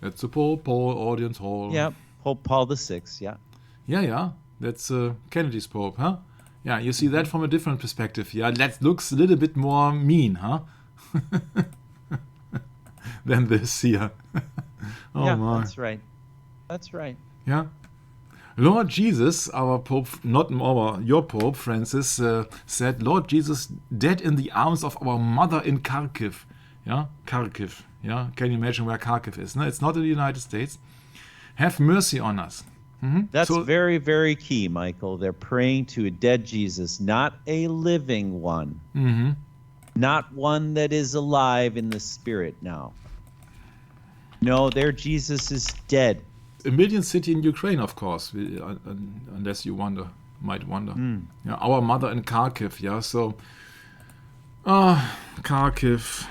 That's a Pope Paul audience hall. Yeah, Pope Paul VI. Yeah. Yeah. That's Kennedy's Pope, huh? Yeah, you see that from a different perspective. Yeah, that looks a little bit more mean, huh? Than this here. My. That's right. Yeah. Lord Jesus, our Pope, your Pope, Francis, said, Lord Jesus, dead in the arms of our mother in Kharkiv. Yeah, Kharkiv. Yeah, can you imagine where Kharkiv is? No, it's not in the United States. Have mercy on us. That's very, very key, Michael. They're praying to a dead Jesus, not a living one. Not one that is alive in the spirit now. No, their Jesus is dead. A million city in Ukraine, of course, unless you might wonder. Yeah, our mother in Kharkiv, yeah, so... Kharkiv...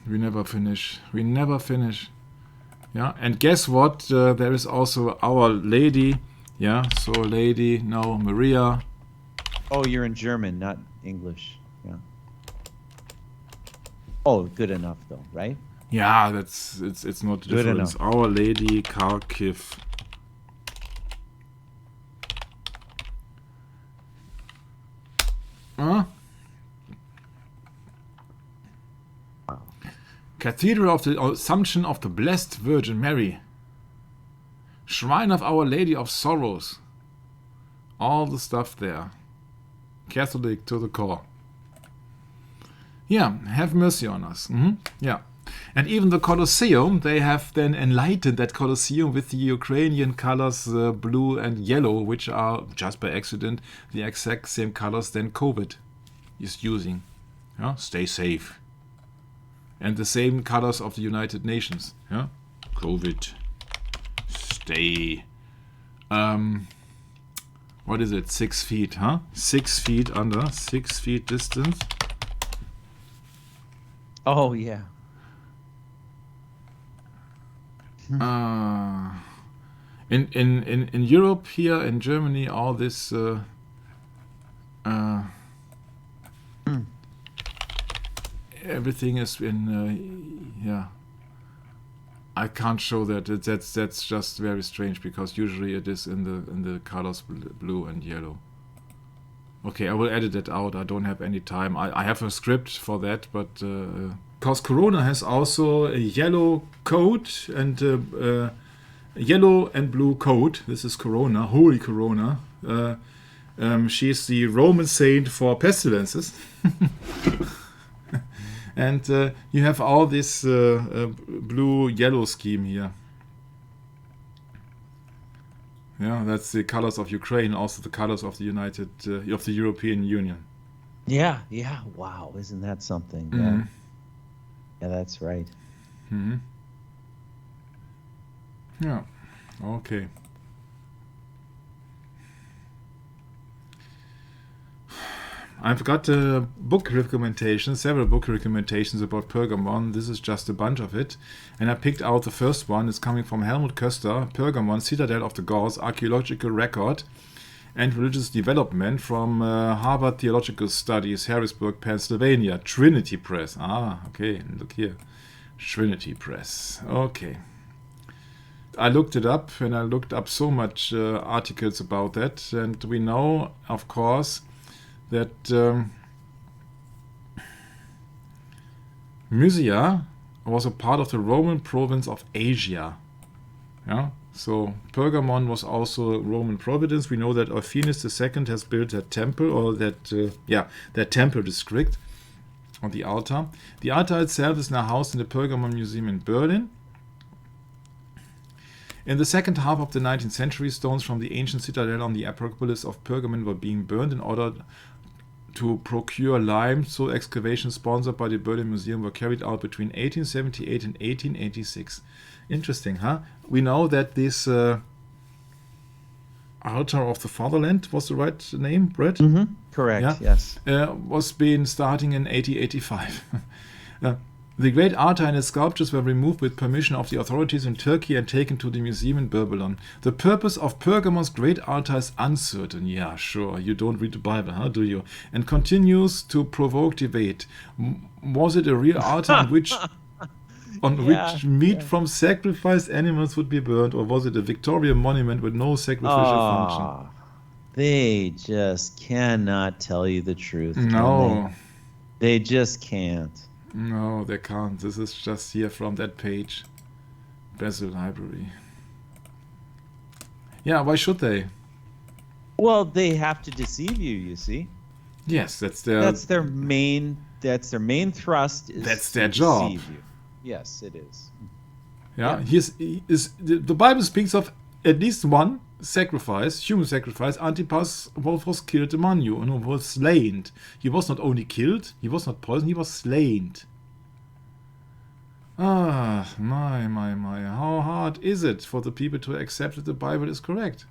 We never finish. Yeah, and guess what? There is also Our Lady. Yeah, so Lady, no, Maria. Oh, you're in German, not English. Yeah. Oh, good enough though, right? Yeah, it's not good different. Enough. Our Lady Kharkiv. Cathedral of the Assumption of the Blessed Virgin Mary. Shrine of Our Lady of Sorrows. All the stuff there. Catholic to the core. Yeah, have mercy on us. Yeah. And even the Colosseum, they have then enlightened that Colosseum with the Ukrainian colors blue and yellow, which are, just by accident, the exact same colors than COVID is using. Yeah? Stay safe. And the same colors of the United Nations. Yeah? COVID. Stay. What is it? 6 feet, huh? 6 feet under. 6 feet distance. Oh, yeah. In Europe, here in Germany, all this everything is in I can't show that. That's just very strange, because usually it is in the colors blue and yellow. Okay, I will edit it out. I don't have any time. I have a script for that, but because Corona has also a yellow coat and yellow and blue coat. This is Corona, Holy Corona. She's the Roman saint for pestilences. And you have all this blue-yellow scheme here. Yeah, that's the colors of Ukraine, also the colors of the of the European Union. Yeah. Wow, isn't that something? Yeah, yeah, that's right. Yeah, okay. I've got book recommendations, several book recommendations about Pergamon. This is just a bunch of it. And I picked out the first one. It's coming from Helmut Köster, Pergamon, Citadel of the Gods, Archaeological Record and Religious Development, from Harvard Theological Studies, Harrisburg, Pennsylvania, Trinity Press. Ah, okay, look here. Trinity Press. Okay. I looked it up, and I looked up so much articles about that. And we know, of course, that Mysia was a part of the Roman province of Asia. Yeah, so Pergamon was also a Roman province. We know that Eugenius II has built that temple, or that temple district on the altar. The altar itself is now housed in the Pergamon Museum in Berlin. In the second half of the 19th century, stones from the ancient citadel on the Acropolis of Pergamon were being burned in order to procure lime, so excavations sponsored by the Berlin Museum were carried out between 1878 and 1886. Interesting, huh? We know that this Altar of the Fatherland was the right name, Brett? Mm-hmm. Correct, yes. Was been starting in 1885. The great altar and its sculptures were removed with permission of the authorities in Turkey and taken to the museum in Babylon. The purpose of Pergamon's great altar is uncertain. Yeah, sure, you don't read the Bible, huh, do you? And continues to provoke debate. Was it a real altar on which which meat from sacrificed animals would be burned, or was it a Victorian monument with no sacrificial function? They just cannot tell you the truth. No. They just can't. No, they can't. This is just here from that page. Basel Library. Yeah, why should they? Well, they have to deceive you, you see. Yes, that's their main thrust. That's their job. Deceive you. Yes, it is. Yeah. The Bible speaks of at least one sacrifice, human sacrifice. Antipas was killed among you and was slain. He was not only killed, he was not poisoned, he was slain. Ah, my. How hard is it for the people to accept that the Bible is correct?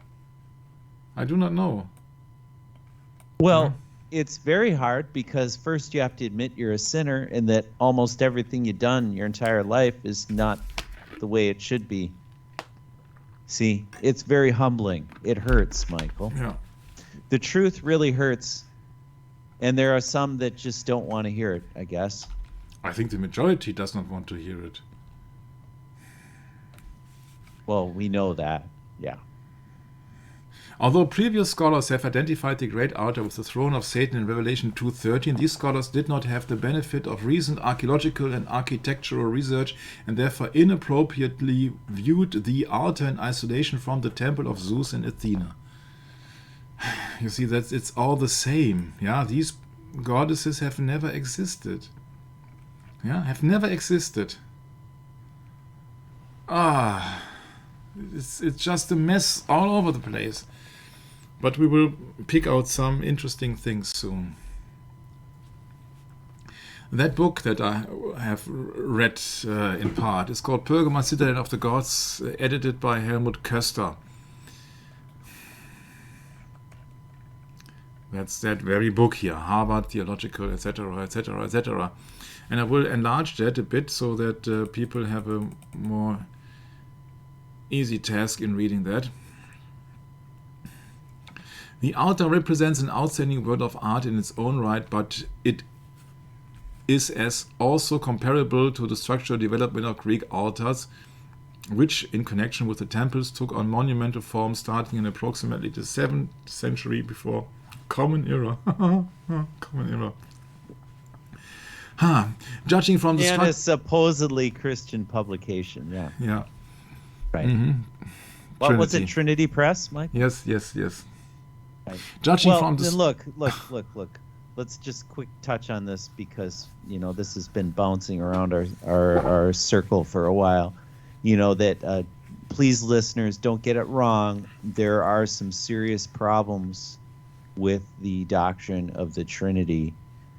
I do not know. Well, it's very hard, because first you have to admit you're a sinner and that almost everything you've done your entire life is not the way it should be. See, it's very humbling. It hurts, Michael. Yeah. The truth really hurts, and there are some that just don't want to hear it, I guess. I think the majority does not want to hear it. Well, we know that, yeah. Although previous scholars have identified the great altar with the throne of Satan in Revelation 2:13, these scholars did not have the benefit of recent archaeological and architectural research and therefore inappropriately viewed the altar in isolation from the temple of Zeus in Athena. You see, that it's all the same. Yeah, these goddesses have never existed. Yeah, have never existed. It's just a mess all over the place. But we will pick out some interesting things soon. That book that I have read in part is called Pergamon, Citadel of the Gods, edited by Helmut Köster. That's that very book here, Harvard Theological, etc., etc., etc. And I will enlarge that a bit so that people have a more easy task in reading that. The altar represents an outstanding work of art in its own right, but it is as also comparable to the structural development of Greek altars, which, in connection with the temples, took on monumental form starting in approximately the 7th century before Common Era. Common Era. Judging from the and a supposedly Christian publication, yeah. Yeah. Right. What was it, Trinity Press, Mike? Yes. Right. Judging from the... look. Let's just quick touch on this because, this has been bouncing around our circle for a while. That please, listeners, don't get it wrong. There are some serious problems with the doctrine of the Trinity.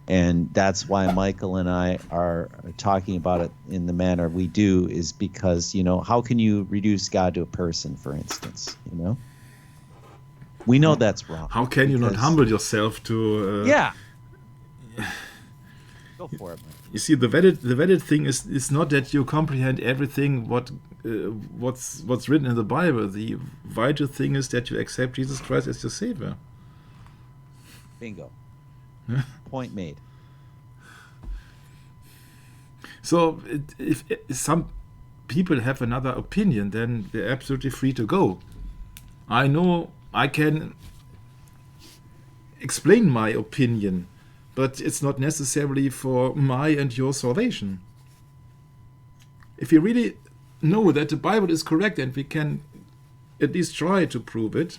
And that's why Michael and I are talking about it in the manner we do, is because, how can you reduce God to a person, for instance, We know that's wrong. How can you not humble yourself to... Yeah. Go for it, man. You see, the valid thing is not that you comprehend everything what's written in the Bible. The vital thing is that you accept Jesus Christ as your Savior. Bingo. Point made. So if some people have another opinion, then they're absolutely free to go. I know I can explain my opinion, but it's not necessarily for my and your salvation. If you really know that the Bible is correct, and we can at least try to prove it,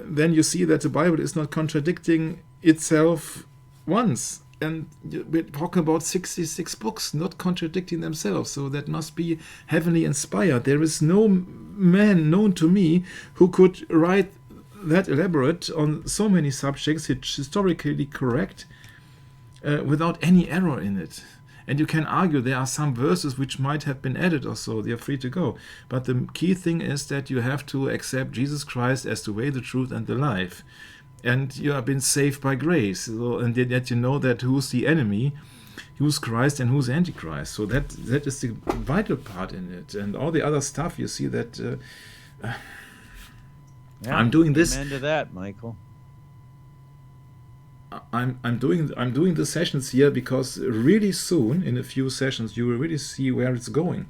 then you see that the Bible is not contradicting itself once. And we're talking about 66 books not contradicting themselves, so that must be heavenly inspired. There is no man known to me who could write that elaborate on so many subjects, historically correct, without any error in it. And you can argue there are some verses which might have been added or so, they are free to go. But the key thing is that you have to accept Jesus Christ as the way, the truth, and the life. And you have been saved by grace. So, and yet you know that who's the enemy, who's Christ and who's Antichrist. So that is the vital part in it. And all the other stuff, you see that I'm doing this. Amen to that, Michael. I'm doing the sessions here because really soon, in a few sessions, you will really see where it's going.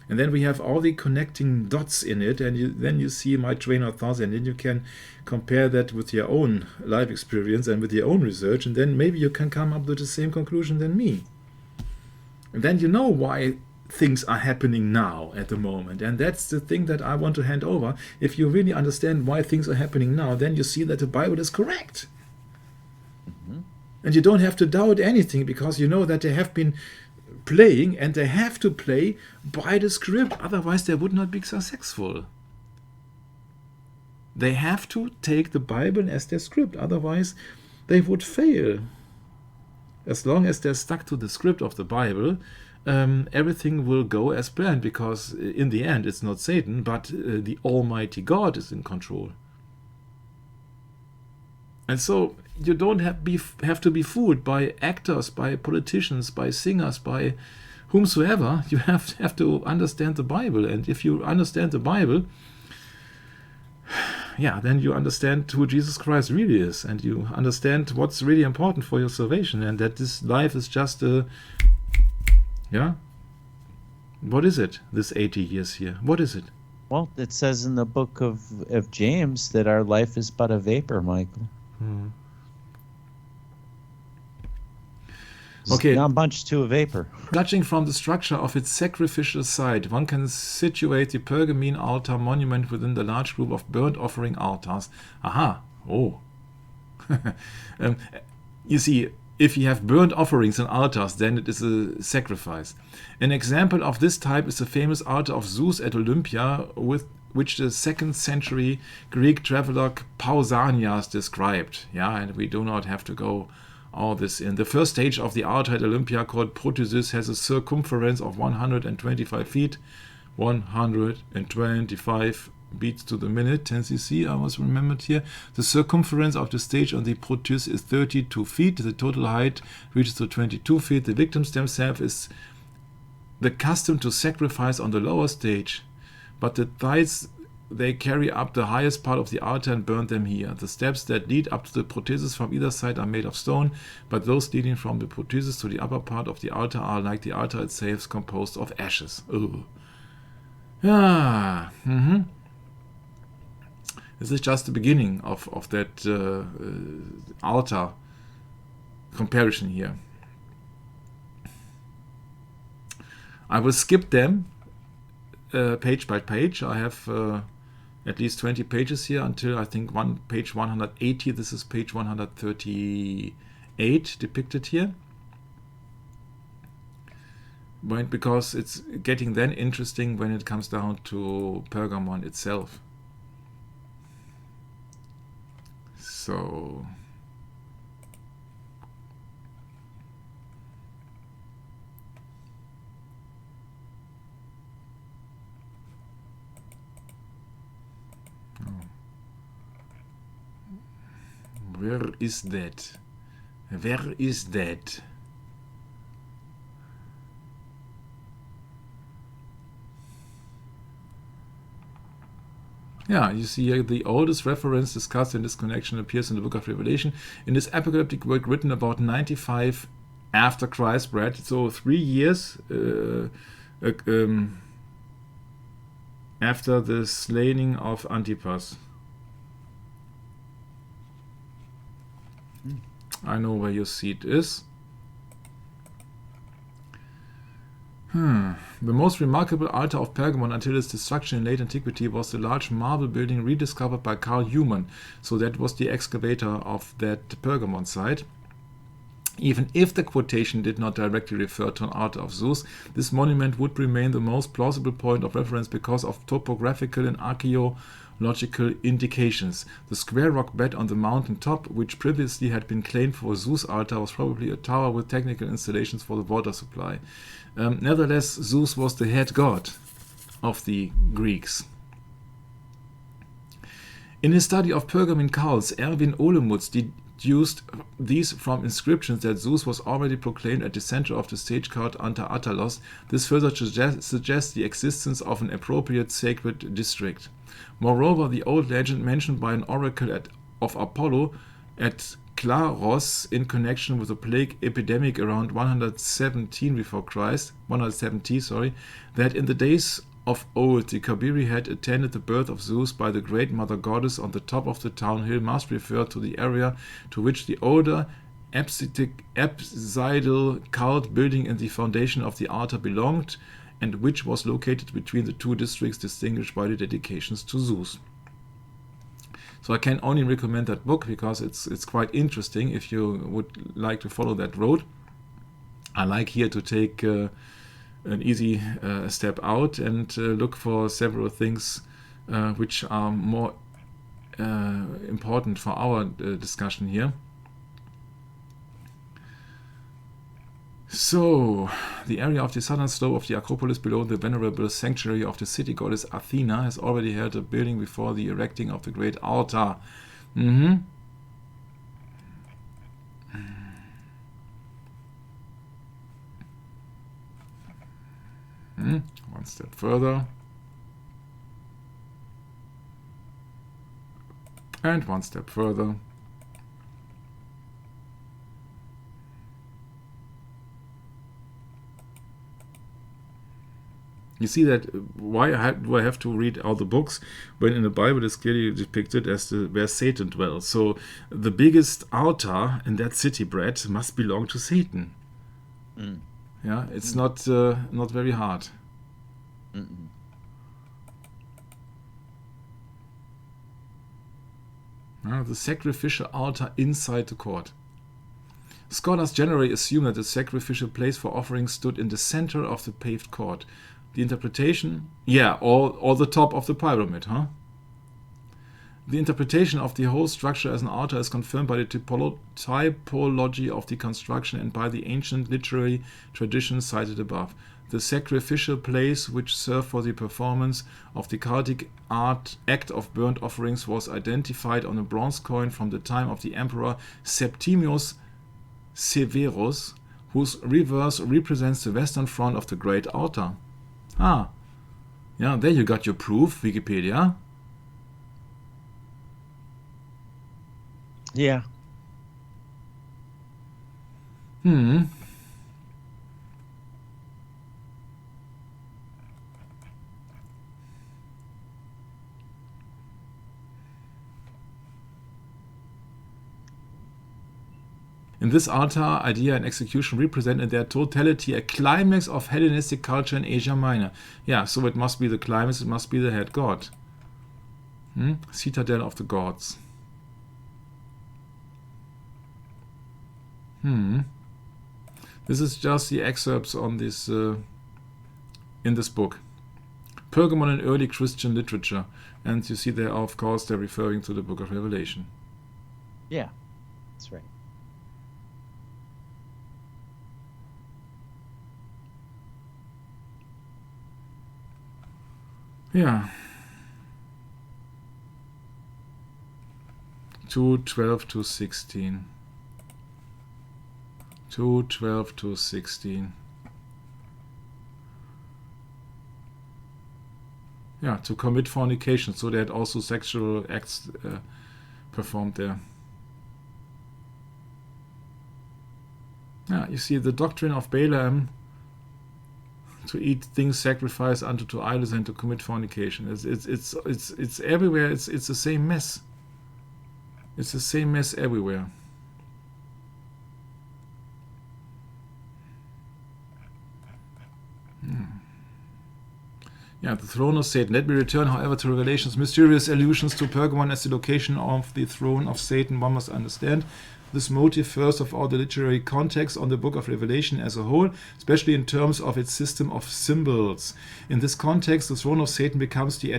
And then we have all the connecting dots in it, and then you see my train of thoughts, and then you can compare that with your own life experience and with your own research, and then maybe you can come up with the same conclusion than me. And then you know why things are happening now at the moment, and that's the thing that I want to hand over. If you really understand why things are happening now, then you see that the Bible is correct. And you don't have to doubt anything, because you know that they have been playing, and they have to play by the script, otherwise they would not be successful. They have to take the Bible as their script, otherwise they would fail. As long as they're stuck to the script of the Bible, everything will go as planned, because in the end it's not Satan, but the Almighty God is in control. And so you don't have to be fooled by actors, by politicians, by singers, by whomsoever. You have to understand the Bible. And if you understand the Bible, then you understand who Jesus Christ really is. And you understand what's really important for your salvation. And that this life is just what is it, this 80 years here? What is it? Well, it says in the book of James that our life is but a vapor, Michael. Okay. Not much to a vapor. Judging from the structure of its sacrificial site, one can situate the Pergamene altar monument within the large group of burnt offering altars. Aha! Oh! You see, if you have burnt offerings and altars, then it is a sacrifice. An example of this type is the famous altar of Zeus at Olympia, with which the 2nd century Greek traveler Pausanias described. Yeah, and we do not have to go all this in. The first stage of the altar at Olympia, called protesis, has a circumference of 125 feet, 125 beats to the minute, 10 cc, I was remembered here. The circumference of the stage on the proteus is 32 feet. The total height reaches to 22 feet. The victims themselves is the custom to sacrifice on the lower stage, but the tithes they carry up the highest part of the altar and burn them here. The steps that lead up to the protesis from either side are made of stone, but those leading from the protesis to the upper part of the altar are, like the altar itself, composed of ashes. Oh. Yeah. This is just the beginning of that altar comparison here. I will skip them page by page. I have at least 20 pages here until I think page 180. This is page 138 depicted here. Because it's getting then interesting when it comes down to Pergamon itself. So where is that? Where is that? Yeah, you see here the oldest reference discussed in this connection appears in the book of Revelation. In this apocalyptic work written about 95 after Christ bread, so 3 years after the slaying of Antipas. I know where your seat is. The most remarkable altar of Pergamon until its destruction in late antiquity was the large marble building rediscovered by Carl Humann. So that was the excavator of that Pergamon site. Even if the quotation did not directly refer to an altar of Zeus, this monument would remain the most plausible point of reference because of topographical and archaeological indications. The square rock bed on the mountain top, which previously had been claimed for Zeus' altar, was probably a tower with technical installations for the water supply. Nevertheless, Zeus was the head god of the Greeks. In his study of Pergamene cults, Erwin Olomouc deduced these from inscriptions that Zeus was already proclaimed at the center of the stage cult Anta Attalos. This further suggests the existence of an appropriate sacred district. Moreover, the old legend mentioned by an oracle of Apollo at Claros in connection with a plague epidemic around 170 before Christ, that in the days of old the Kabiri had attended the birth of Zeus by the great mother goddess on the top of the town hill must refer to the area to which the older apsidal cult building in the foundation of the altar belonged, and which was located between the two districts distinguished by the dedications to Zeus. So I can only recommend that book because it's quite interesting if you would like to follow that road. I like here to take an easy step out and look for several things which are more important for our discussion here. So, the area of the southern slope of the Acropolis below the venerable sanctuary of the city goddess Athena has already held a building before the erecting of the great altar. One step further. And one step further. You see that why do I have to read all the books when in the Bible it's clearly depicted as where Satan dwells? So the biggest altar in that city, Brett, must belong to Satan. Yeah, it's not very hard. The sacrificial altar inside the court. Scholars generally assume that the sacrificial place for offerings stood in the center of the paved court. The interpretation, or the top of the pyramid, huh? The interpretation of the whole structure as an altar is confirmed by the typology of the construction and by the ancient literary traditions cited above. The sacrificial place, which served for the performance of the cultic act of burnt offerings, was identified on a bronze coin from the time of the emperor Septimius Severus, whose reverse represents the western front of the great altar. Yeah, there you got your proof, Wikipedia. Yeah. In this altar, idea and execution represent in their totality a climax of Hellenistic culture in Asia Minor. Yeah, so it must be the climax, it must be the head god. Citadel of the gods. This is just the excerpts on this in this book. Pergamon in early Christian literature. And you see there, of course, they're referring to the book of Revelation. Yeah, that's right. Yeah. 2:12 to 16. 2:12 to 16. Yeah, to commit fornication, so they had also sexual acts performed there. Yeah, you see the doctrine of Balaam to eat things sacrificed unto to idols and to commit fornication. It's everywhere. It's the same mess. It's the same mess everywhere. Yeah, the throne of Satan. Let me return, however, to Revelation's mysterious allusions to Pergamon as the location of the throne of Satan. One must understand this motive first of all the literary context on the book of Revelation as a whole, especially in terms of its system of symbols. In this context, the throne of Satan becomes the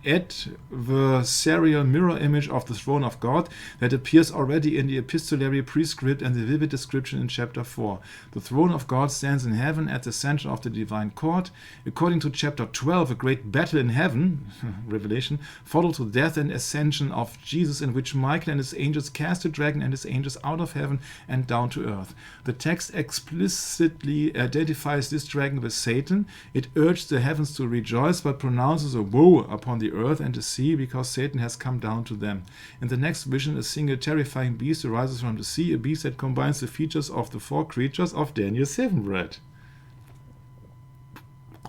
adversarial mirror image of the throne of God that appears already in the epistolary prescript and the vivid description in chapter 4. The throne of God stands in heaven at the center of the divine court. According to chapter 12, a great battle in heaven, Revelation, followed the death and ascension of Jesus, in which Michael and his angels cast the dragon and his angels out of heaven and down to earth. The text explicitly identifies this dragon with Satan. It urges the heavens to rejoice, but pronounces a woe upon the earth and the sea, because Satan has come down to them. In the next vision, a single terrifying beast arises from the sea, a beast that combines the features of the four creatures of Daniel 7 read.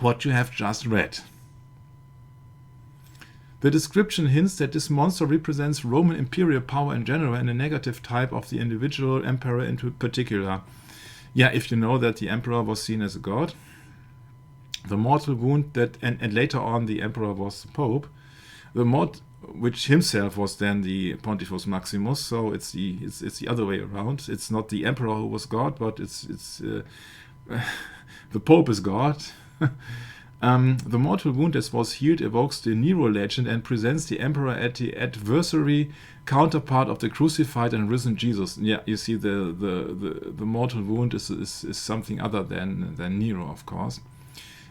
What you have just read. The description hints that this monster represents Roman imperial power in general and a negative type of the individual emperor in particular. Yeah, if you know that the emperor was seen as a god. The mortal wound that, and later on the emperor was the pope, which himself was then the Pontifex Maximus. So it's the other way around. It's not the emperor who was God, but it's the pope is God. The mortal wound that was healed evokes the Nero legend and presents the emperor as the adversary counterpart of the crucified and risen Jesus. Yeah, you see the mortal wound is something other than Nero, of course.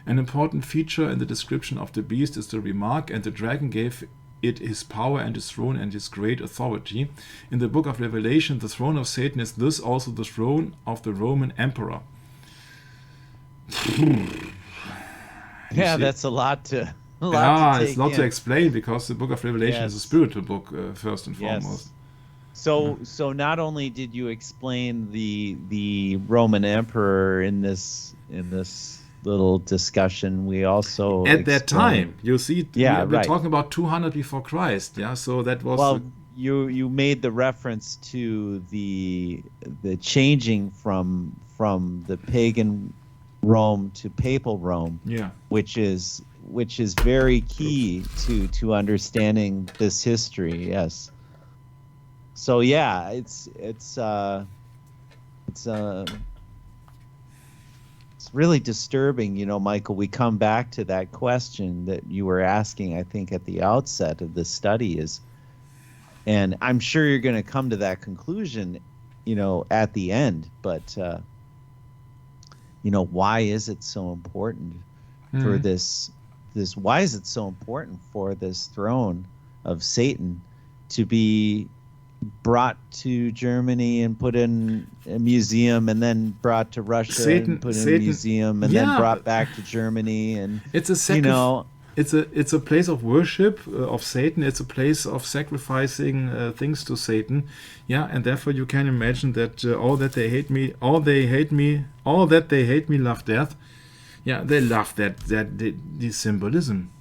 An important feature in the description of the beast is the remark, and the dragon gave it his power and his throne and his great authority. In the book of Revelation, the throne of Satan is thus also the throne of the Roman emperor. Yeah, that's a lot to take it's a lot to explain, because the book of Revelation is a spiritual book, first and foremost. So not only did you explain the Roman emperor in this little discussion, we also at that time, you see, yeah, we're right. talking about 200 before Christ. Yeah, so that was well. You made the reference to the changing from the pagan Rome to papal Rome, yeah. which is very key to understanding this history. Yes. So yeah, it's really disturbing, Michael. We come back to that question that you were asking, I think, at the outset of the study and I'm sure you're going to come to that conclusion, at the end. But, why is it so important for why is it so important for this throne of Satan to be brought to Germany and put in a museum, and then brought to Russia and put in a museum, and then brought back to Germany? And it's a place of worship of Satan. It's a place of sacrificing things to Satan. Yeah, and therefore you can imagine that all that they hate me, love death. Yeah, they love the symbolism.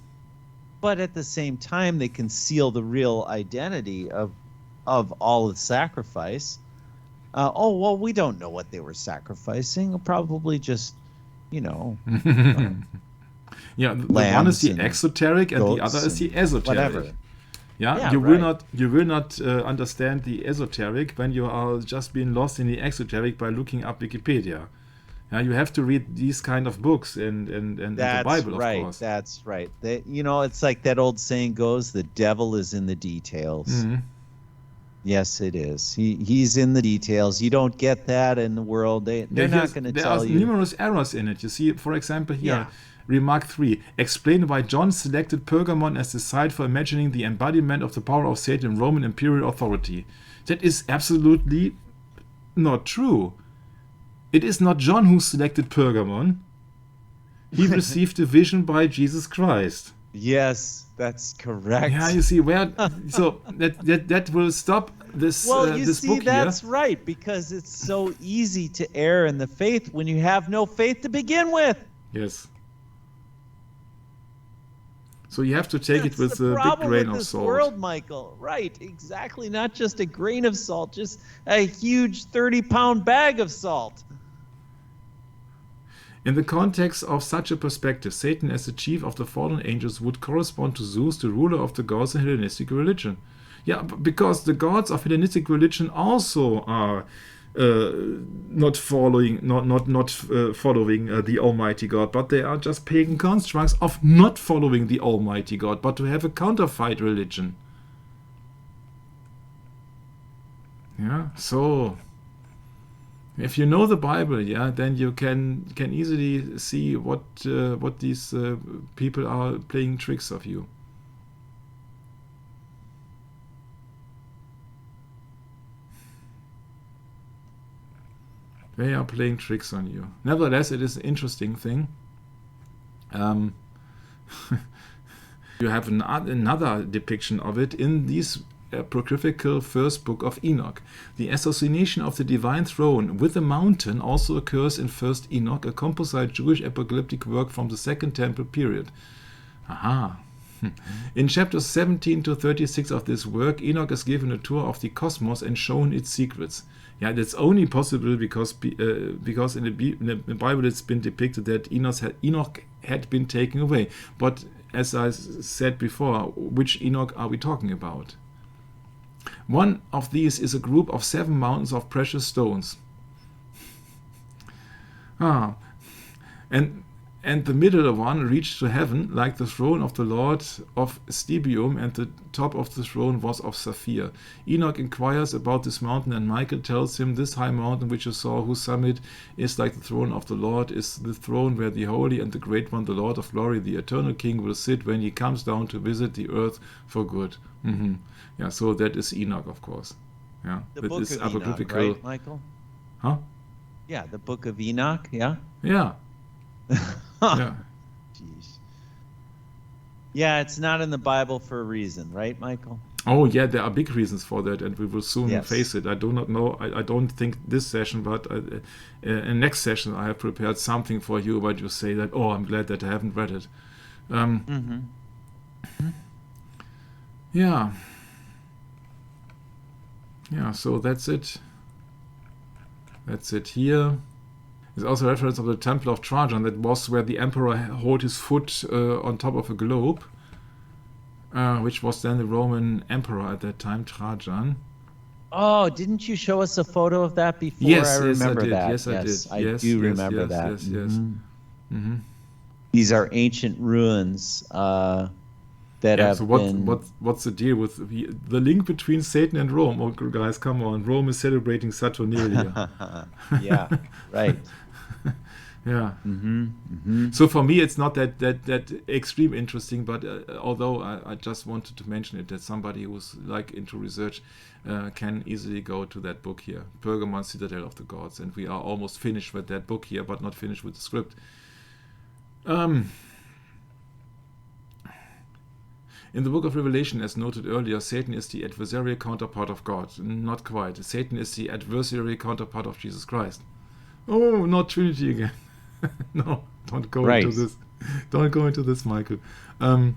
But at the same time, they conceal the real identity of all the sacrifice. We don't know what they were sacrificing. Probably just, yeah, the one is the exoteric and the other is the esoteric. Whatever. Yeah, you will not understand the esoteric when you are just being lost in the exoteric by looking up Wikipedia. Yeah, you have to read these kind of books and the Bible, right, of course. That's right. It's like that old saying goes: the devil is in the details. Mm-hmm. Yes, it is. He's in the details. You don't get that in the world. They're not going to tell you. There are numerous errors in it. You see, for example, here, Remark 3. Explain why John selected Pergamon as the site for imagining the embodiment of the power of Satan in Roman imperial authority. That is absolutely not true. It is not John who selected Pergamon. He received a vision by Jesus Christ. Yes, that's correct. Yeah, you see so that will stop this. Well, you this see, book that's here. right, because it's so easy to err in the faith when you have no faith to begin with. Yes. So you have to take it with a big grain of salt. World, Michael. Right, exactly. Not just a grain of salt, just a huge 30-pound bag of salt. In the context of such a perspective, Satan as the chief of the fallen angels would correspond to Zeus, the ruler of the gods in Hellenistic religion. Yeah, because the gods of Hellenistic religion also are not following the Almighty God, but they are just pagan constructs of not following the Almighty God, but to have a counterfeit religion. Yeah, so if you know the Bible, then you can easily see what these people are playing tricks of you. They are playing tricks on you. Nevertheless, it is an interesting thing. You have another depiction of it in this apocryphal first book of Enoch. The association of the divine throne with the mountain also occurs in First Enoch, a composite Jewish apocalyptic work from the Second Temple period. Aha. In chapters 17 to 36 of this work, Enoch is given a tour of the cosmos and shown its secrets. Yeah, that's only possible because in the Bible it's been depicted that Enoch had been taken away. But as I said before, which Enoch are we talking about? One of these is a group of 7 mountains of precious stones. And the middle one reached to heaven like the throne of the Lord of Stibium, and the top of the throne was of sapphire. Enoch inquires about this mountain, and Michael tells him, this high mountain which you saw, whose summit is like the throne of the Lord, is the throne where the holy and the great one, the Lord of glory, the eternal King, will sit when he comes down to visit the earth for good. Mm-hmm. Yeah, so that is Enoch, of course. Yeah, the book of Enoch, right, Michael? Huh? Yeah, the book of Enoch. Yeah. Yeah. Yeah. Jeez. Yeah, it's not in the Bible for a reason, right, Michael? Oh yeah, there are big reasons for that, and we will soon face it. I do not know. I don't think this session, but in next session I have prepared something for you. But you say that, oh, I'm glad that I haven't read it. Yeah. Yeah. So that's it. That's it here. There's also a reference of the Temple of Trajan. That was where the emperor held his foot on top of a globe. Which was then the Roman emperor at that time, Trajan. Oh, didn't you show us a photo of that before? Yes, I remember I did. that. Yes, I did. I do remember that. Yes. These are ancient ruins that have been... what's the deal with the link between Satan and Rome? Oh, guys, come on. Rome is celebrating Saturnalia. Yeah, right. Yeah. So for me, it's not that extreme interesting, but although I just wanted to mention it, that somebody who's like into research can easily go to that book here, Pergamon, Citadel of the Gods, and we are almost finished with that book here, but not finished with the script. In the book of Revelation, as noted earlier, Satan is the adversarial counterpart of God. Not quite. Satan is the adversarial counterpart of Jesus Christ. Oh, not Trinity again. No, don't go into this. Don't go into this, Michael. Yeah,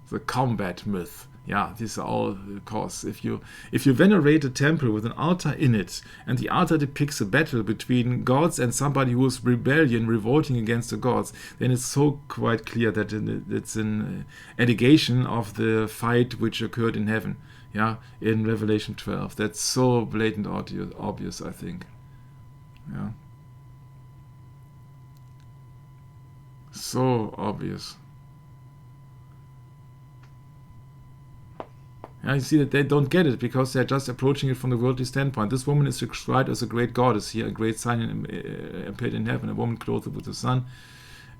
the combat myth. Yeah, these are all, of course. If you venerate a temple with an altar in it, and the altar depicts a battle between gods and somebody who is revolting against the gods, then it's so quite clear that it's an allegation of the fight which occurred in heaven. Yeah, in Revelation 12. That's so blatant obvious, I think. Yeah. So obvious. Yeah, you see that they don't get it because they're just approaching it from the worldly standpoint. This woman is described as a great goddess here, a great sign appeared in heaven, a woman clothed with the sun,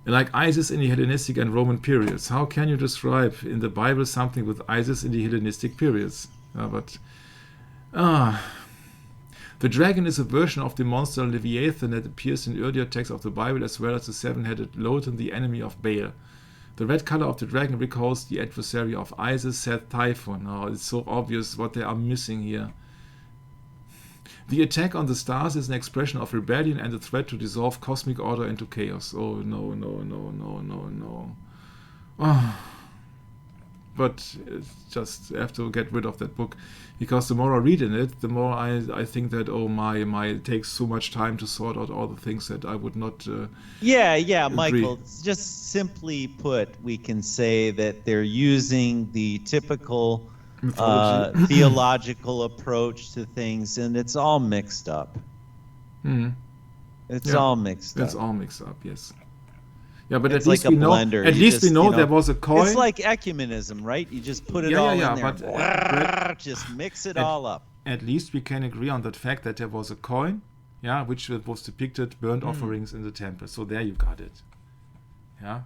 like Isis in the Hellenistic and Roman periods. How can you describe in the Bible something with Isis in the Hellenistic periods? The dragon is a version of the monster Leviathan that appears in earlier texts of the Bible, as well as the seven-headed Lotan, the enemy of Baal. The red color of the dragon recalls the adversary of Isis, Seth, Typhon. Oh, it's so obvious what they are missing here. The attack on the stars is an expression of rebellion and a threat to dissolve cosmic order into chaos. Oh, no. Oh. But just have to get rid of that book, because the more I read in it, the more I think that, oh my, it takes so much time to sort out all the things that I would not Yeah, agree. Michael, just simply put, we can say that they're using the typical theological approach to things, and it's all mixed up. It's all mixed up. It's all mixed up, yes. Yeah, but it's at least like we know. blender. At least we know there was a coin. It's like ecumenism, right? You just put it all in there, but just mix it all up. At least we can agree on that fact that there was a coin, yeah, which was depicted burnt offerings in the temple. So there you got it. Yeah.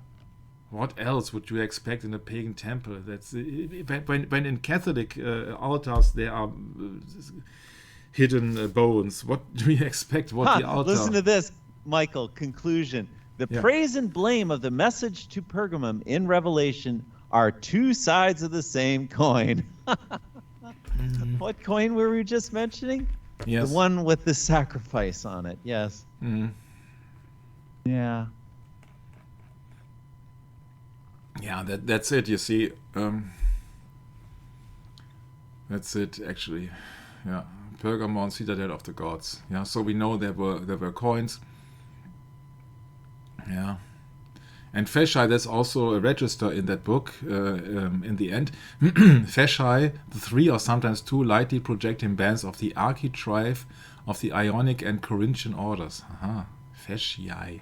What else would you expect in a pagan temple? That's when in Catholic altars there are hidden bones. What do you expect? The altar? Listen to this, Michael. Conclusion. The praise and blame of the message to Pergamum in Revelation are two sides of the same coin. What coin were we just mentioning? Yes. The one with the sacrifice on it. Yes. Yeah. Yeah, that's it. You see, that's it actually. Yeah, Pergamon, Citadel of the Gods. Yeah, so we know there were coins. Yeah, and Fasci, there's also a register in that book. In the end, Fasci, the 3 or sometimes 2 lightly projecting bands of the architrave of the Ionic and Corinthian orders. Fasci.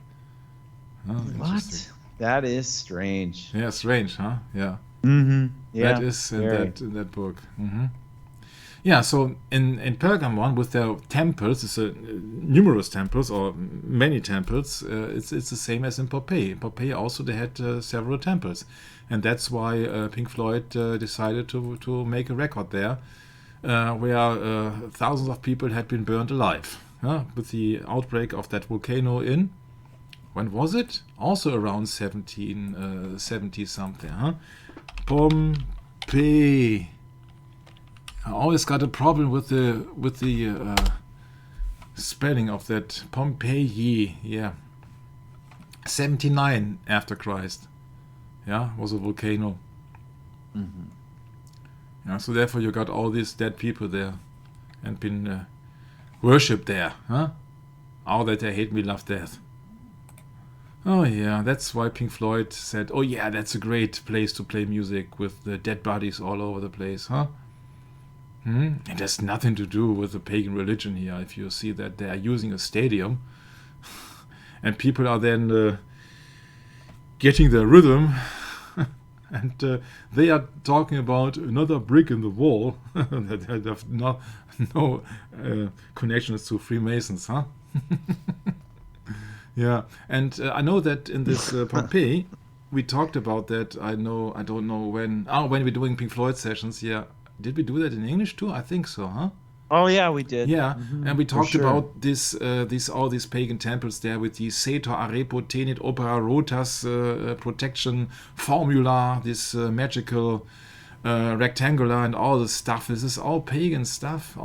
What? That is strange. Yeah, strange, huh? Yeah. Yeah. That is in that book. Yeah, so in Pergamon, with their temples, it's numerous temples or many temples. It's the same as in Pompeii. In Pompeii also they had several temples, and that's why Pink Floyd decided to make a record there, where thousands of people had been burned alive. With the outbreak of that volcano in When was it? Also around 1770 something, huh? Pompeii. I always got a problem with the spelling of that. Pompeii, yeah. 79 after Christ. Yeah, was a volcano. Mm-hmm. Yeah, so therefore you got all these dead people there and been worshipped there, huh? All that they hate me, love death. Oh yeah, that's why Pink Floyd said, oh yeah, that's a great place to play music with the dead bodies all over the place, huh? It has nothing to do with the pagan religion here. If you see that they are using a stadium and people are then getting their rhythm and they are talking about another brick in the wall that have no connections to Freemasons, huh? Yeah, and I know that in this Pompeii, we talked about that. I don't know when. When we're doing Pink Floyd sessions, yeah. Did we do that in English too? I think so, huh? Oh yeah, we did. Yeah, and we talked sure. about all these pagan temples there with the Sator, Arepo, Tenit, Opera, Rotas protection formula, this magical rectangular and all this stuff. This is all pagan stuff.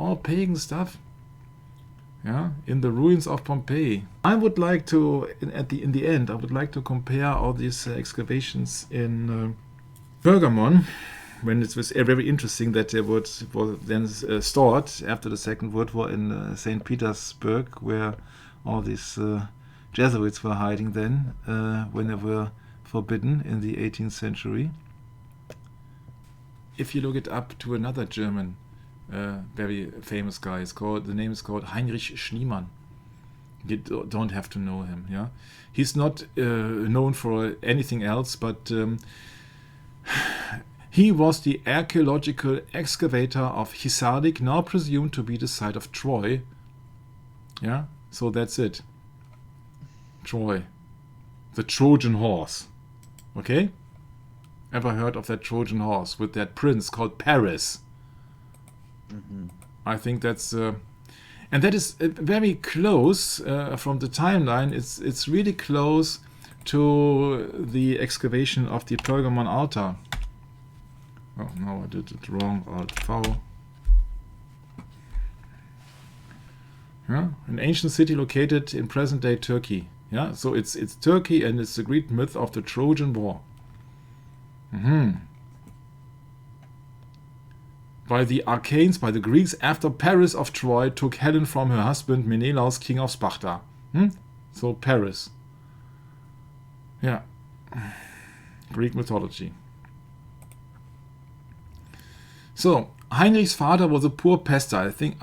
Yeah, in the ruins of Pompeii. I would like to, in the end, I would like to compare all these excavations in Pergamon, when it was very interesting that they were then stored after the Second World War in St. Petersburg, where all these Jesuits were hiding then, when they were forbidden in the 18th century. If you look it up to another German very famous guy, the name is called Heinrich Schliemann. You don't have to know him. Yeah, he's not known for anything else, but he was the archaeological excavator of Hisarlik, now presumed to be the site of Troy. Yeah, so that's it. Troy, the Trojan horse. Okay, ever heard of that Trojan horse with that prince called Paris? Mm-hmm. I think that's and that is very close from the timeline. It's really close to the excavation of the Pergamon altar. Oh no, I did it wrong. Alt-V. Yeah, an ancient city located in present-day Turkey. Yeah, so it's Turkey, and it's the Greek myth of the Trojan War. By the Arcanes, by the Greeks, after Paris of Troy took Helen from her husband Menelaus, king of Sparta. So Paris. Yeah. Greek mythology. So Heinrich's father was a poor pastor. I think.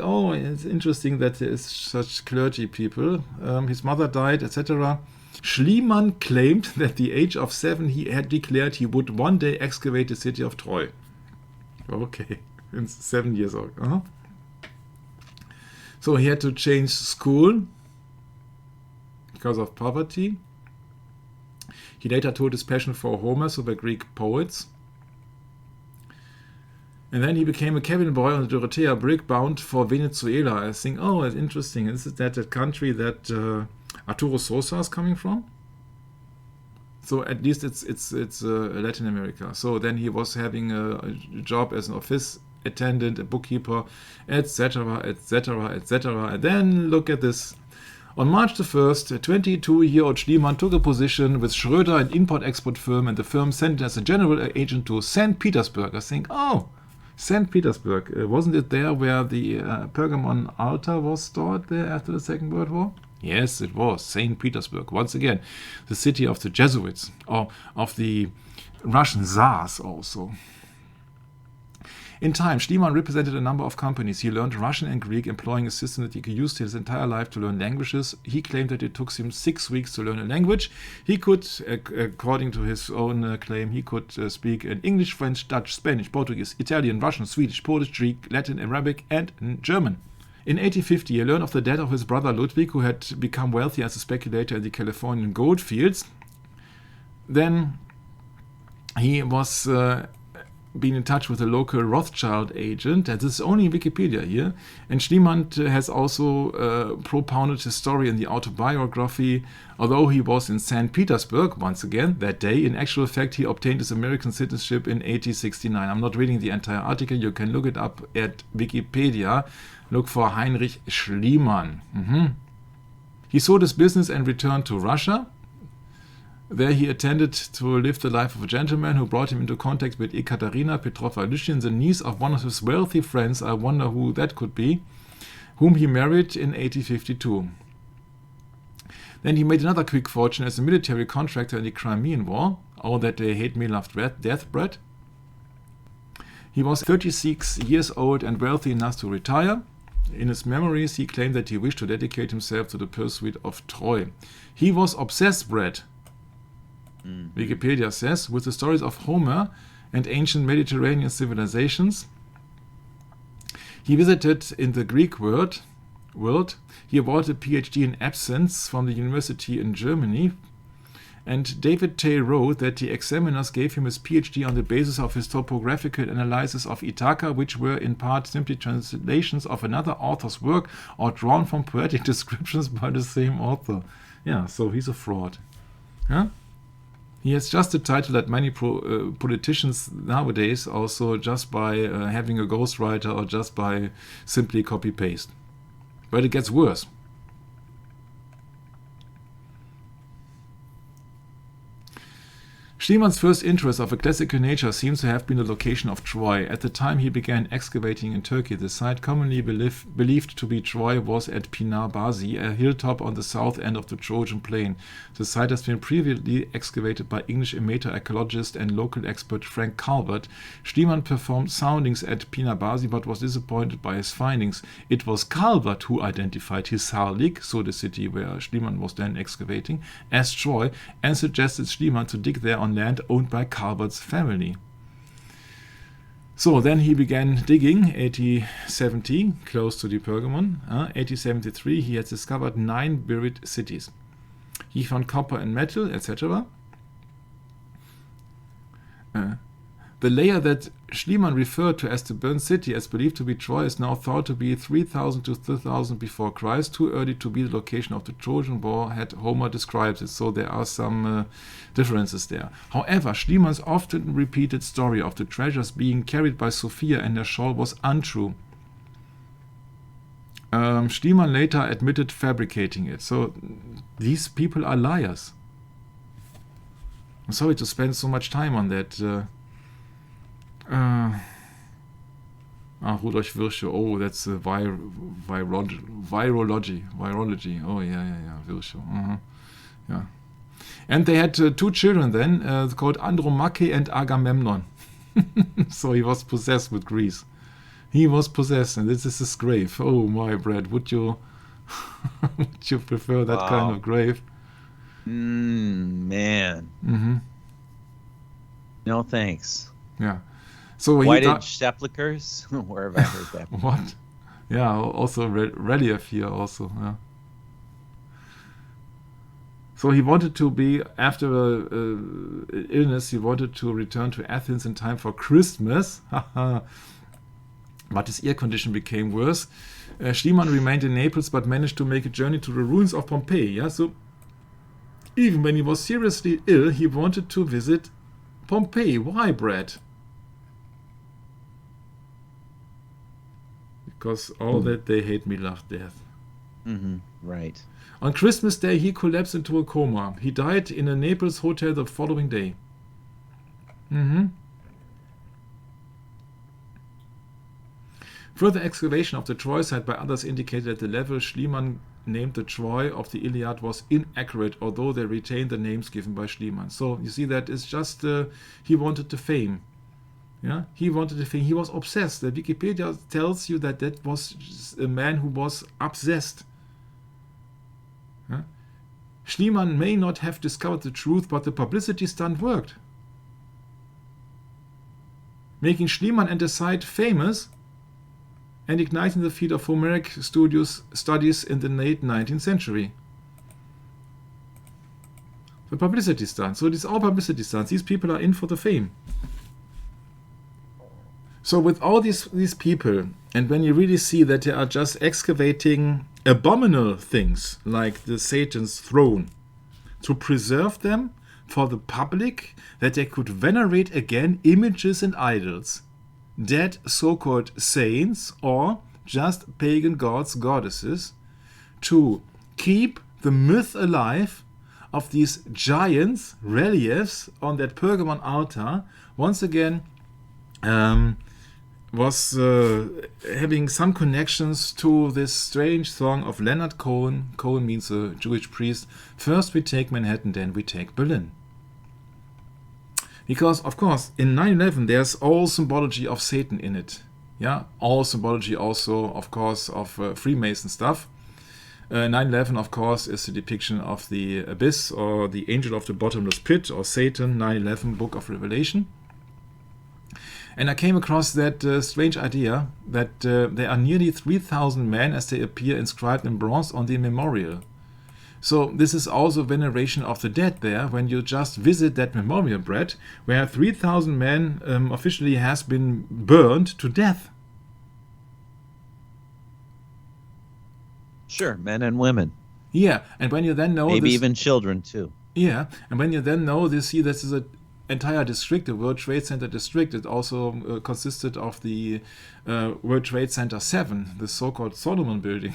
Oh, it's interesting that there is such clergy people. His mother died, etc. Schliemann claimed that at the age of 7 he had declared he would one day excavate the city of Troy. Okay, 7 years old. So he had to change school because of poverty. He later told his passion for Homer, so the Greek poets. And then he became a cabin boy on the Dorothea brig bound for Venezuela. I think, it's interesting. Is that the country that Arturo Sosa is coming from? So at least it's Latin America. So then he was having a job as an office attendant, a bookkeeper, etc., etc., etc. And then look at this. On March the 1st, a 22-year-old Schliemann took a position with Schröder, an import-export firm, and the firm sent him as a general agent to St. Petersburg. I think, St. Petersburg. Wasn't it there where the Pergamon altar was stored there after the Second World War? Yes, it was St. Petersburg. Once again, the city of the Jesuits, or of the Russian Tsars also. In time, Schliemann represented a number of companies. He learned Russian and Greek, employing a system that he could use his entire life to learn languages. He claimed that it took him 6 weeks to learn a language. He could, according to his own claim, he could speak in English, French, Dutch, Spanish, Portuguese, Italian, Russian, Swedish, Polish, Greek, Latin, Arabic, and German. In 1850, he learned of the death of his brother Ludwig, who had become wealthy as a speculator in the Californian gold fields. Then he was been in touch with a local Rothschild agent, and this is only in Wikipedia here, and Schliemann has also propounded his story in the autobiography. Although he was in St. Petersburg, once again, that day, in actual fact he obtained his American citizenship in 1869. I'm not reading the entire article, you can look it up at Wikipedia. Look for Heinrich Schliemann. He sold his business and returned to Russia. There he attended to live the life of a gentleman who brought him into contact with Ekaterina Petrova Lyshin, the niece of one of his wealthy friends, I wonder who that could be, whom he married in 1852. Then he made another quick fortune as a military contractor in the Crimean War. Oh, that they hate me, loved death bread. He was 36 years old and wealthy enough to retire. In his memories, he claimed that he wished to dedicate himself to the pursuit of Troy. He was obsessed, Brett, Wikipedia says, with the stories of Homer and ancient Mediterranean civilizations. He visited in the Greek world. He awarded a PhD in absence from the university in Germany. And David Tay wrote that the examiners gave him his PhD on the basis of his topographical analysis of Ithaca, which were in part simply translations of another author's work or drawn from poetic descriptions by the same author. Yeah, so he's a fraud. Huh? He has just the title that many politicians nowadays also, just by having a ghostwriter or just by simply copy-paste. But it gets worse. Schliemann's first interest of a classical nature seems to have been the location of Troy. At the time he began excavating in Turkey, the site commonly believed to be Troy was at Pınarbaşı, a hilltop on the south end of the Trojan plain. The site has been previously excavated by English amateur archaeologist and local expert Frank Calvert. Schliemann performed soundings at Pınarbaşı but was disappointed by his findings. It was Calvert who identified Hisarlik, so the city where Schliemann was then excavating, as Troy, and suggested Schliemann to dig there on land owned by Calvert's family. So then he began digging, 1870, close to the Pergamon. 1873 he had discovered 9 buried cities. He found copper and metal, etc. The layer that Schliemann referred to as the burnt city, as believed to be Troy, is now thought to be 3000 to 3000 before Christ, too early to be the location of the Trojan War had Homer describes it, so there are some differences there. However, Schliemann's often repeated story of the treasures being carried by Sophia and their shawl was untrue. Schliemann later admitted fabricating it, so these people are liars. I'm sorry to spend so much time on that. Rudolf Virchow. Oh, that's virology. Oh, yeah. Virchow. Yeah. And they had 2 children then, called Andromache and Agamemnon. So he was possessed with Greece. He was possessed, and this is his grave. Oh my, Brad, would you prefer that kind of grave? Man. Mm-hmm. No thanks. Yeah. So Whited sepulchres? Where have I heard that? What? Yeah, also relief here also. Yeah. So he wanted to be, after illness, he wanted to return to Athens in time for Christmas. But his ear condition became worse. Schliemann remained in Naples but managed to make a journey to the ruins of Pompeii. Yeah? So even when he was seriously ill, he wanted to visit Pompeii. Why, Brad? Because all that they hate me, love death. Mm-hmm. Right. On Christmas Day, he collapsed into a coma. He died in a Naples hotel the following day. Mm-hmm. Further excavation of the Troy site by others indicated that the level Schliemann named the Troy of the Iliad was inaccurate, although they retained the names given by Schliemann. So you see that it's just he wanted the fame. Yeah, he wanted the fame. He was obsessed. The Wikipedia tells you that was a man who was obsessed. Yeah? Schliemann may not have discovered the truth, but the publicity stunt worked, making Schliemann and the site famous and igniting the field of Homeric studies in the late 19th century. The publicity stunt. So these are all publicity stunts. These people are in for the fame. So with all these people, and when you really see that they are just excavating abominable things like the Satan's throne to preserve them for the public, that they could venerate again images and idols, dead so-called saints or just pagan gods, goddesses, to keep the myth alive of these giants, reliefs on that Pergamon altar, once again was having some connections to this strange song of Leonard Cohen. Cohen means a Jewish priest. First we take Manhattan, then we take Berlin. Because, of course, in 9/11 there's all symbology of Satan in it. Yeah, all symbology also, of course, of Freemason stuff. 9/11, of course, is the depiction of the abyss or the angel of the bottomless pit or Satan, 9/11, Book of Revelation. And I came across that strange idea that there are nearly 3,000 men as they appear inscribed in bronze on the memorial. So this is also veneration of the dead there, when you just visit that memorial, Brett, where 3,000 men officially has been burned to death. Sure, men and women. Yeah, and when you then know maybe this, even children too. Yeah, and when you then know this, see, this is an entire district, the World Trade Center district. It also consisted of the World Trade Center 7, the so-called Solomon building.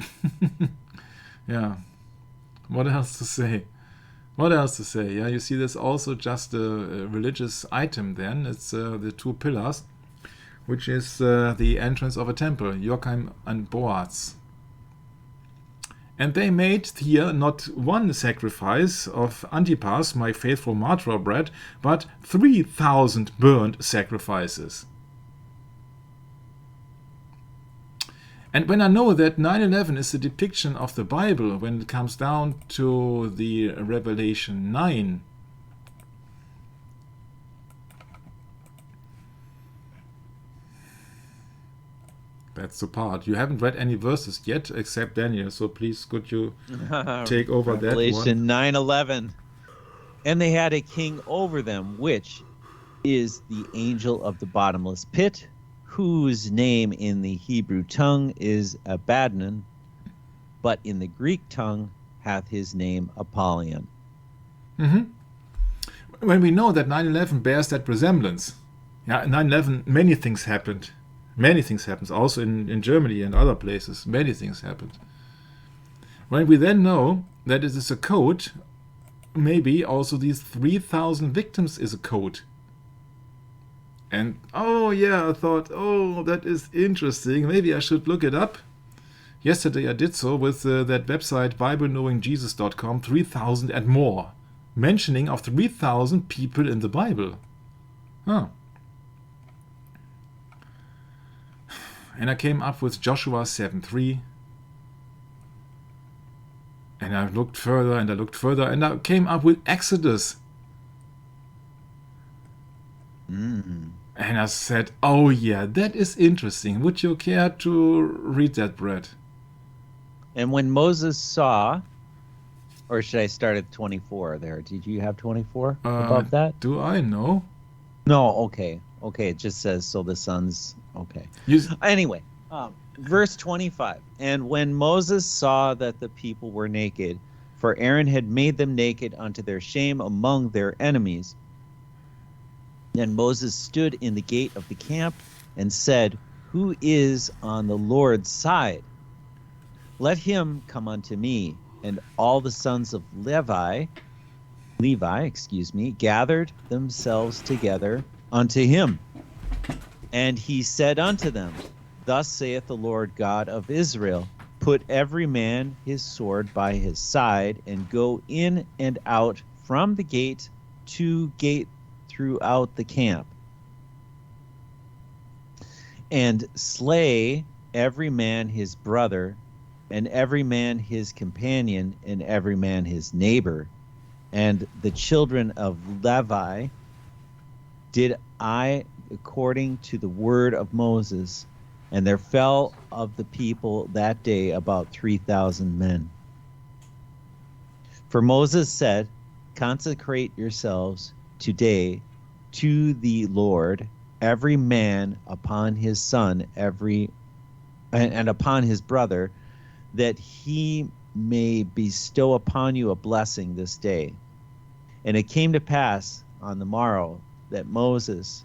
Yeah. What else to say? What else to say? Yeah, you see, there's also just a religious item then. It's the two pillars, which is the entrance of a temple, Joachim and Boaz. And they made here not one sacrifice of Antipas, my faithful martyr bread, but 3,000 burnt sacrifices. And when I know that 9/11 is a depiction of the Bible when it comes down to the Revelation 9, that's the part. You haven't read any verses yet except Daniel, so please could you take over that one. Revelation 9:11. And they had a king over them, which is the angel of the bottomless pit, whose name in the Hebrew tongue is Abaddon, but in the Greek tongue hath his name Apollyon. Mm-hmm. When we know that 9/11 bears that resemblance, yeah, 9/11, many things happened. Many things happened, also in Germany and other places. Many things happened. When we then know that it is a code, maybe also these 3,000 victims is a code. And, oh yeah, I thought, oh, that is interesting. Maybe I should look it up. Yesterday I did so with that website, BibleKnowingJesus.com, 3,000 and more. Mentioning of 3,000 people in the Bible. Huh. And I came up with Joshua 7:3. And I looked further and I looked further and I came up with Exodus. And I said, oh yeah, that is interesting. Would you care to read that, Brett? And when Moses saw, or should I start at 24 there? Did you have 24 above that? Do I know? No, okay. Okay, it just says, so the sons, okay. Anyway, verse 25. And when Moses saw that the people were naked, for Aaron had made them naked unto their shame among their enemies, then Moses stood in the gate of the camp and said, who is on the Lord's side? Let him come unto me. And all the sons of Levi, gathered themselves together unto him. And he said unto them, thus saith the Lord God of Israel, put every man his sword by his side, and go in and out from the gate to gate throughout the camp, and slay every man his brother, and every man his companion, and every man his neighbor. And the children of Levi did I according to the word of Moses, and there fell of the people that day about 3,000 men. For Moses said, consecrate yourselves today to the Lord, every man upon his son, and upon his brother, that he may bestow upon you a blessing this day. And it came to pass on the morrow that Moses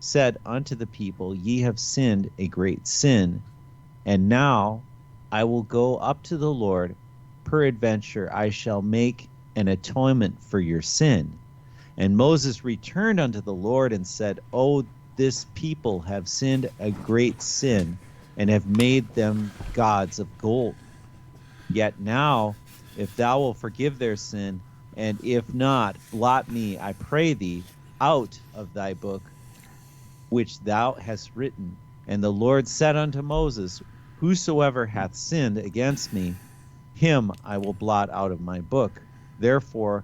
said unto the people, Ye have sinned a great sin, and now I will go up to the Lord. Peradventure I shall make an atonement for your sin. And Moses returned unto the Lord and said, Oh, this people have sinned a great sin, and have made them gods of gold. Yet now, if thou wilt forgive their sin, and if not, blot me, I pray thee, out of thy book which thou hast written. And the Lord said unto Moses, Whosoever hath sinned against me, him I will blot out of my book. Therefore,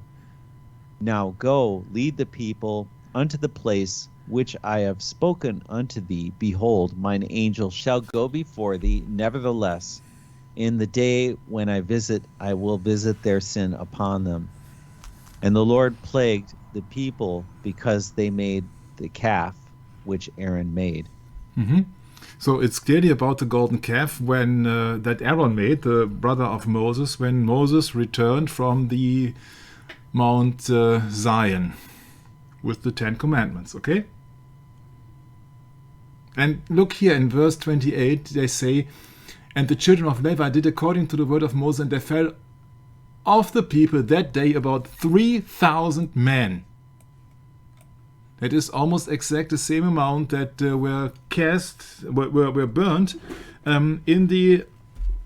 now go, lead the people unto the place which I have spoken unto thee. Behold, mine angel shall go before thee. Nevertheless, in the day when I will visit their sin upon them. And the Lord plagued the people because they made the calf which Aaron made. Mm-hmm. So it's clearly about the golden calf when that Aaron made, the brother of Moses, when Moses returned from the Mount Zion with the Ten Commandments, okay? And look here in verse 28, they say, And the children of Levi did according to the word of Moses, and there fell of the people that day about 3,000 men. That is almost exact the same amount that were burned in the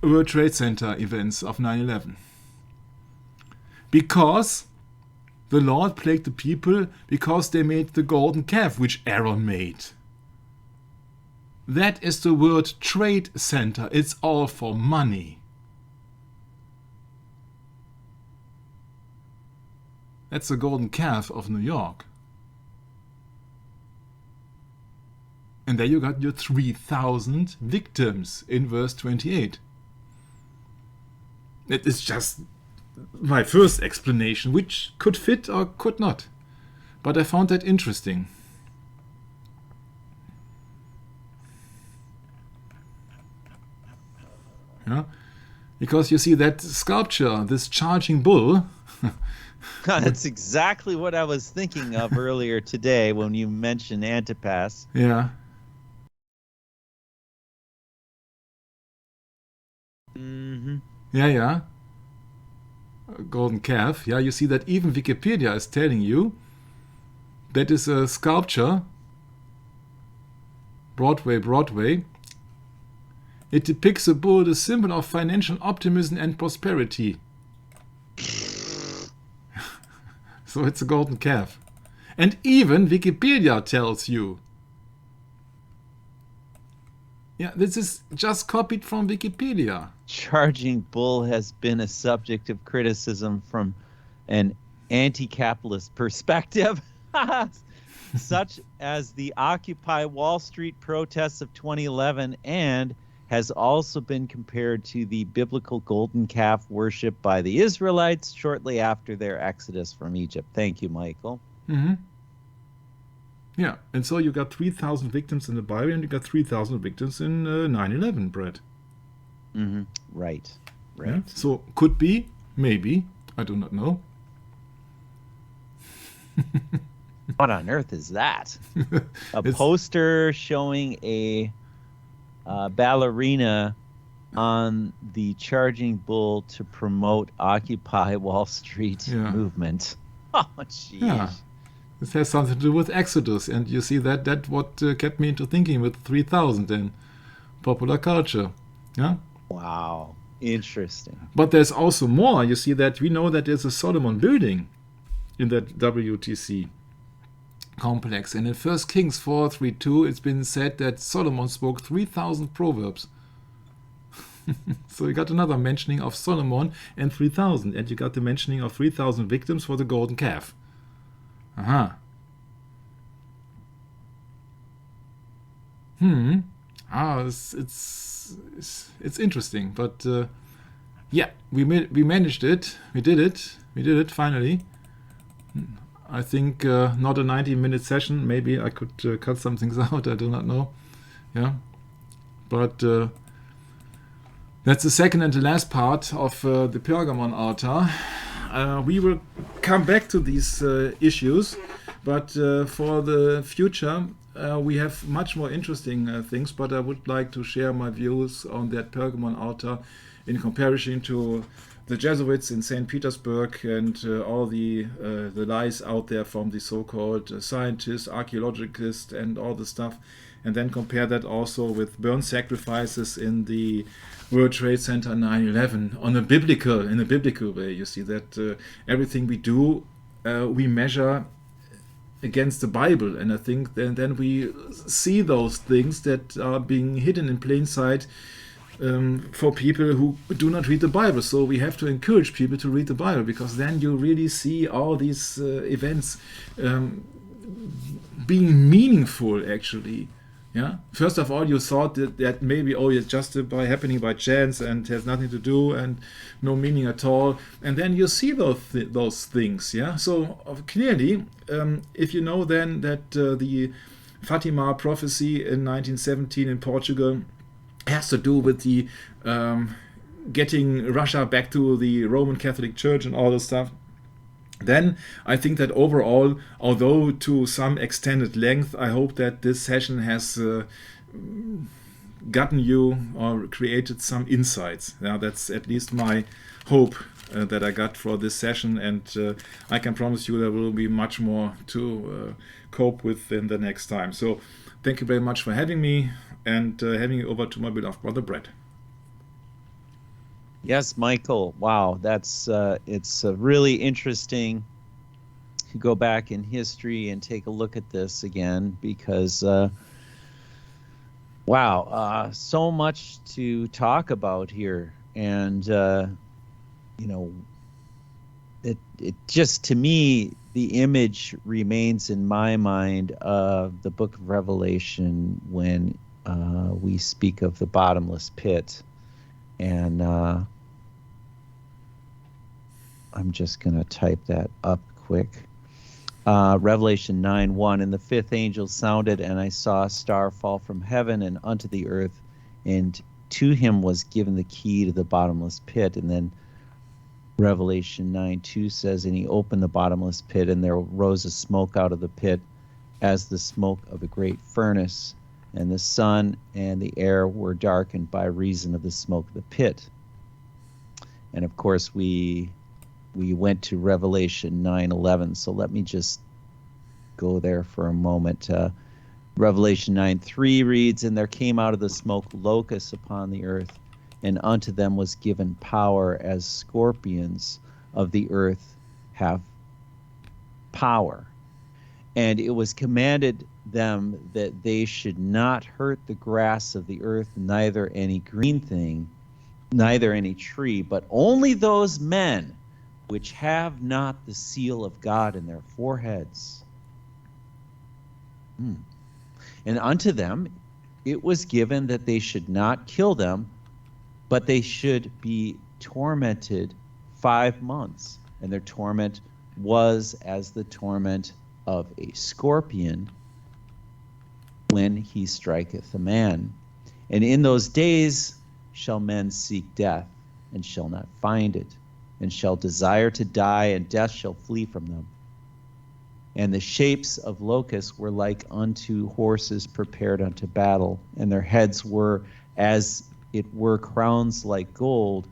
World Trade Center events of 9/11. Because the Lord plagued the people because they made the golden calf which Aaron made. That is the World Trade Center. It's all for money. That's the golden calf of New York. And there you got your 3,000 victims in verse 28. It is just my first explanation, which could fit or could not. But I found that interesting. Yeah? Because you see that sculpture, this charging bull. That's exactly what I was thinking of earlier today when you mentioned Antipas. Yeah. Mm-hmm. Yeah. A golden calf. Yeah, you see that even Wikipedia is telling you that is a sculpture. Broadway. It depicts a bull, the symbol of financial optimism and prosperity. So it's a golden calf. And even Wikipedia tells you. Yeah, this is just copied from Wikipedia. Charging bull has been a subject of criticism from an anti-capitalist perspective, such as the Occupy Wall Street protests of 2011, and has also been compared to the biblical golden calf worship by the Israelites shortly after their exodus from Egypt. Thank you, Michael. Mm-hmm. Yeah, and so you got 3,000 victims in the Bible, and you got 3,000 victims in 9/11, Brett. Mm-hmm. Right. Yeah? So could be, maybe, I do not know. What on earth is that? A poster showing a ballerina on the charging bull to promote Occupy Wall Street movement. Oh, jeez. Yeah. This has something to do with Exodus, and you see that what kept me into thinking with 3,000 in popular culture. Yeah. Wow, interesting. But there's also more. You see that we know that there's a Solomon building in that WTC complex, and in 1 Kings 4:3-2, it's been said that Solomon spoke 3,000 proverbs. So you got another mentioning of Solomon and 3,000, and you got the mentioning of 3,000 victims for the golden calf. Aha. It's interesting, but yeah, we managed it. We did it finally. I think not a 90-minute session. Maybe I could cut some things out. I do not know. Yeah, but that's the second and the last part of the Pergamon altar. We will come back to these issues, but for the future we have much more interesting things. But I would like to share my views on that Pergamon altar in comparison to the Jesuits in St. Petersburg and all the lies out there from the so-called scientists, archaeologists, and all the stuff, and then compare that also with burnt sacrifices in the World Trade Center 9/11 in a biblical way. You see that everything we do, we measure against the Bible, and I think then we see those things that are being hidden in plain sight for people who do not read the Bible. So we have to encourage people to read the Bible, because then you really see all these events being meaningful, actually. Yeah. First of all, you thought that maybe, it's just happening by chance and has nothing to do and no meaning at all. And then you see those things. Yeah. So clearly, if you know then that the Fatima prophecy in 1917 in Portugal has to do with the getting Russia back to the Roman Catholic Church and all this stuff, then I think that overall, although to some extended length, I hope that this session has gotten you or created some insights. Now, that's at least my hope that I got for this session, and I can promise you there will be much more to cope with in the next time. So thank you very much for having me, and handing it over to my beloved brother Brett. Yes, Michael. Wow, that's it's really interesting to go back in history and take a look at this again, because wow, so much to talk about here, and it just, to me, the image remains in my mind of the book of Revelation when we speak of the bottomless pit. And I'm just going to type that up quick. Revelation 9:1, and the fifth angel sounded, and I saw a star fall from heaven and unto the earth, and to him was given the key to the bottomless pit. And then Revelation 9:2 says, and he opened the bottomless pit, and there rose a smoke out of the pit as the smoke of a great furnace, and the sun and the air were darkened by reason of the smoke of the pit. And of course we went to Revelation 9:11, so let me just go there for a moment. Revelation 9:3 reads, and there came out of the smoke locusts upon the earth, and unto them was given power, as scorpions of the earth have power. And it was commanded them that they should not hurt the grass of the earth, neither any green thing, neither any tree, but only those men which have not the seal of God in their foreheads. And unto them it was given that they should not kill them, but they should be tormented 5 months. And their torment was as the torment of a scorpion when he striketh a man. And in those days shall men seek death, and shall not find it, and shall desire to die, and death shall flee from them. And the shapes of locusts were like unto horses prepared unto battle, and their heads were as it were crowns like gold,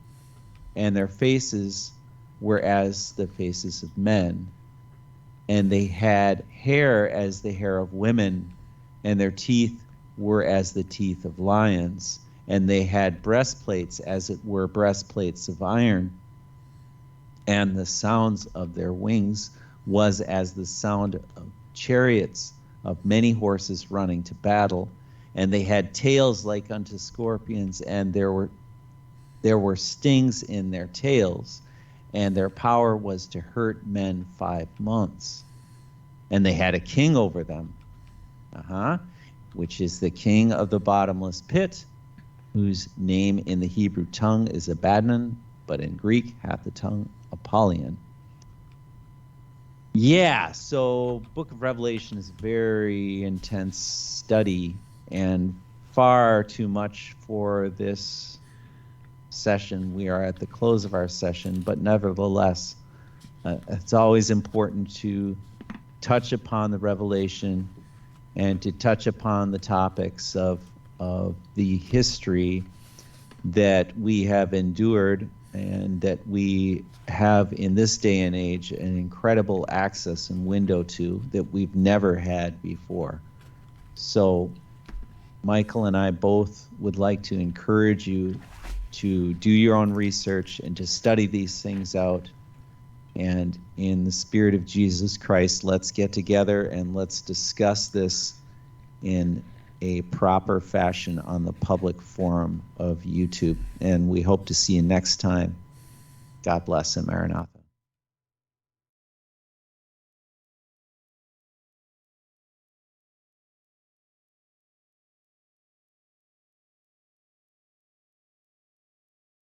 and their faces were as the faces of men. And they had hair as the hair of women, and their teeth were as the teeth of lions, and they had breastplates as it were breastplates of iron, and the sounds of their wings was as the sound of chariots of many horses running to battle. And they had tails like unto scorpions, and there were stings in their tails, and their power was to hurt men 5 months. And they had a king over them, which is the king of the bottomless pit, whose name in the Hebrew tongue is Abaddon, but in Greek hath the tongue Apollyon. Yeah, so Book of Revelation is a very intense study and far too much for this session. We are at the close of our session, but nevertheless, it's always important to touch upon the revelation and to touch upon the topics of the history that we have endured and that we have in this day and age an incredible access and window to that we've never had before. So Michael and I both would like to encourage you to do your own research and to study these things out. And in the spirit of Jesus Christ, let's get together and let's discuss this in a proper fashion on the public forum of YouTube. And we hope to see you next time. God bless and Maranatha.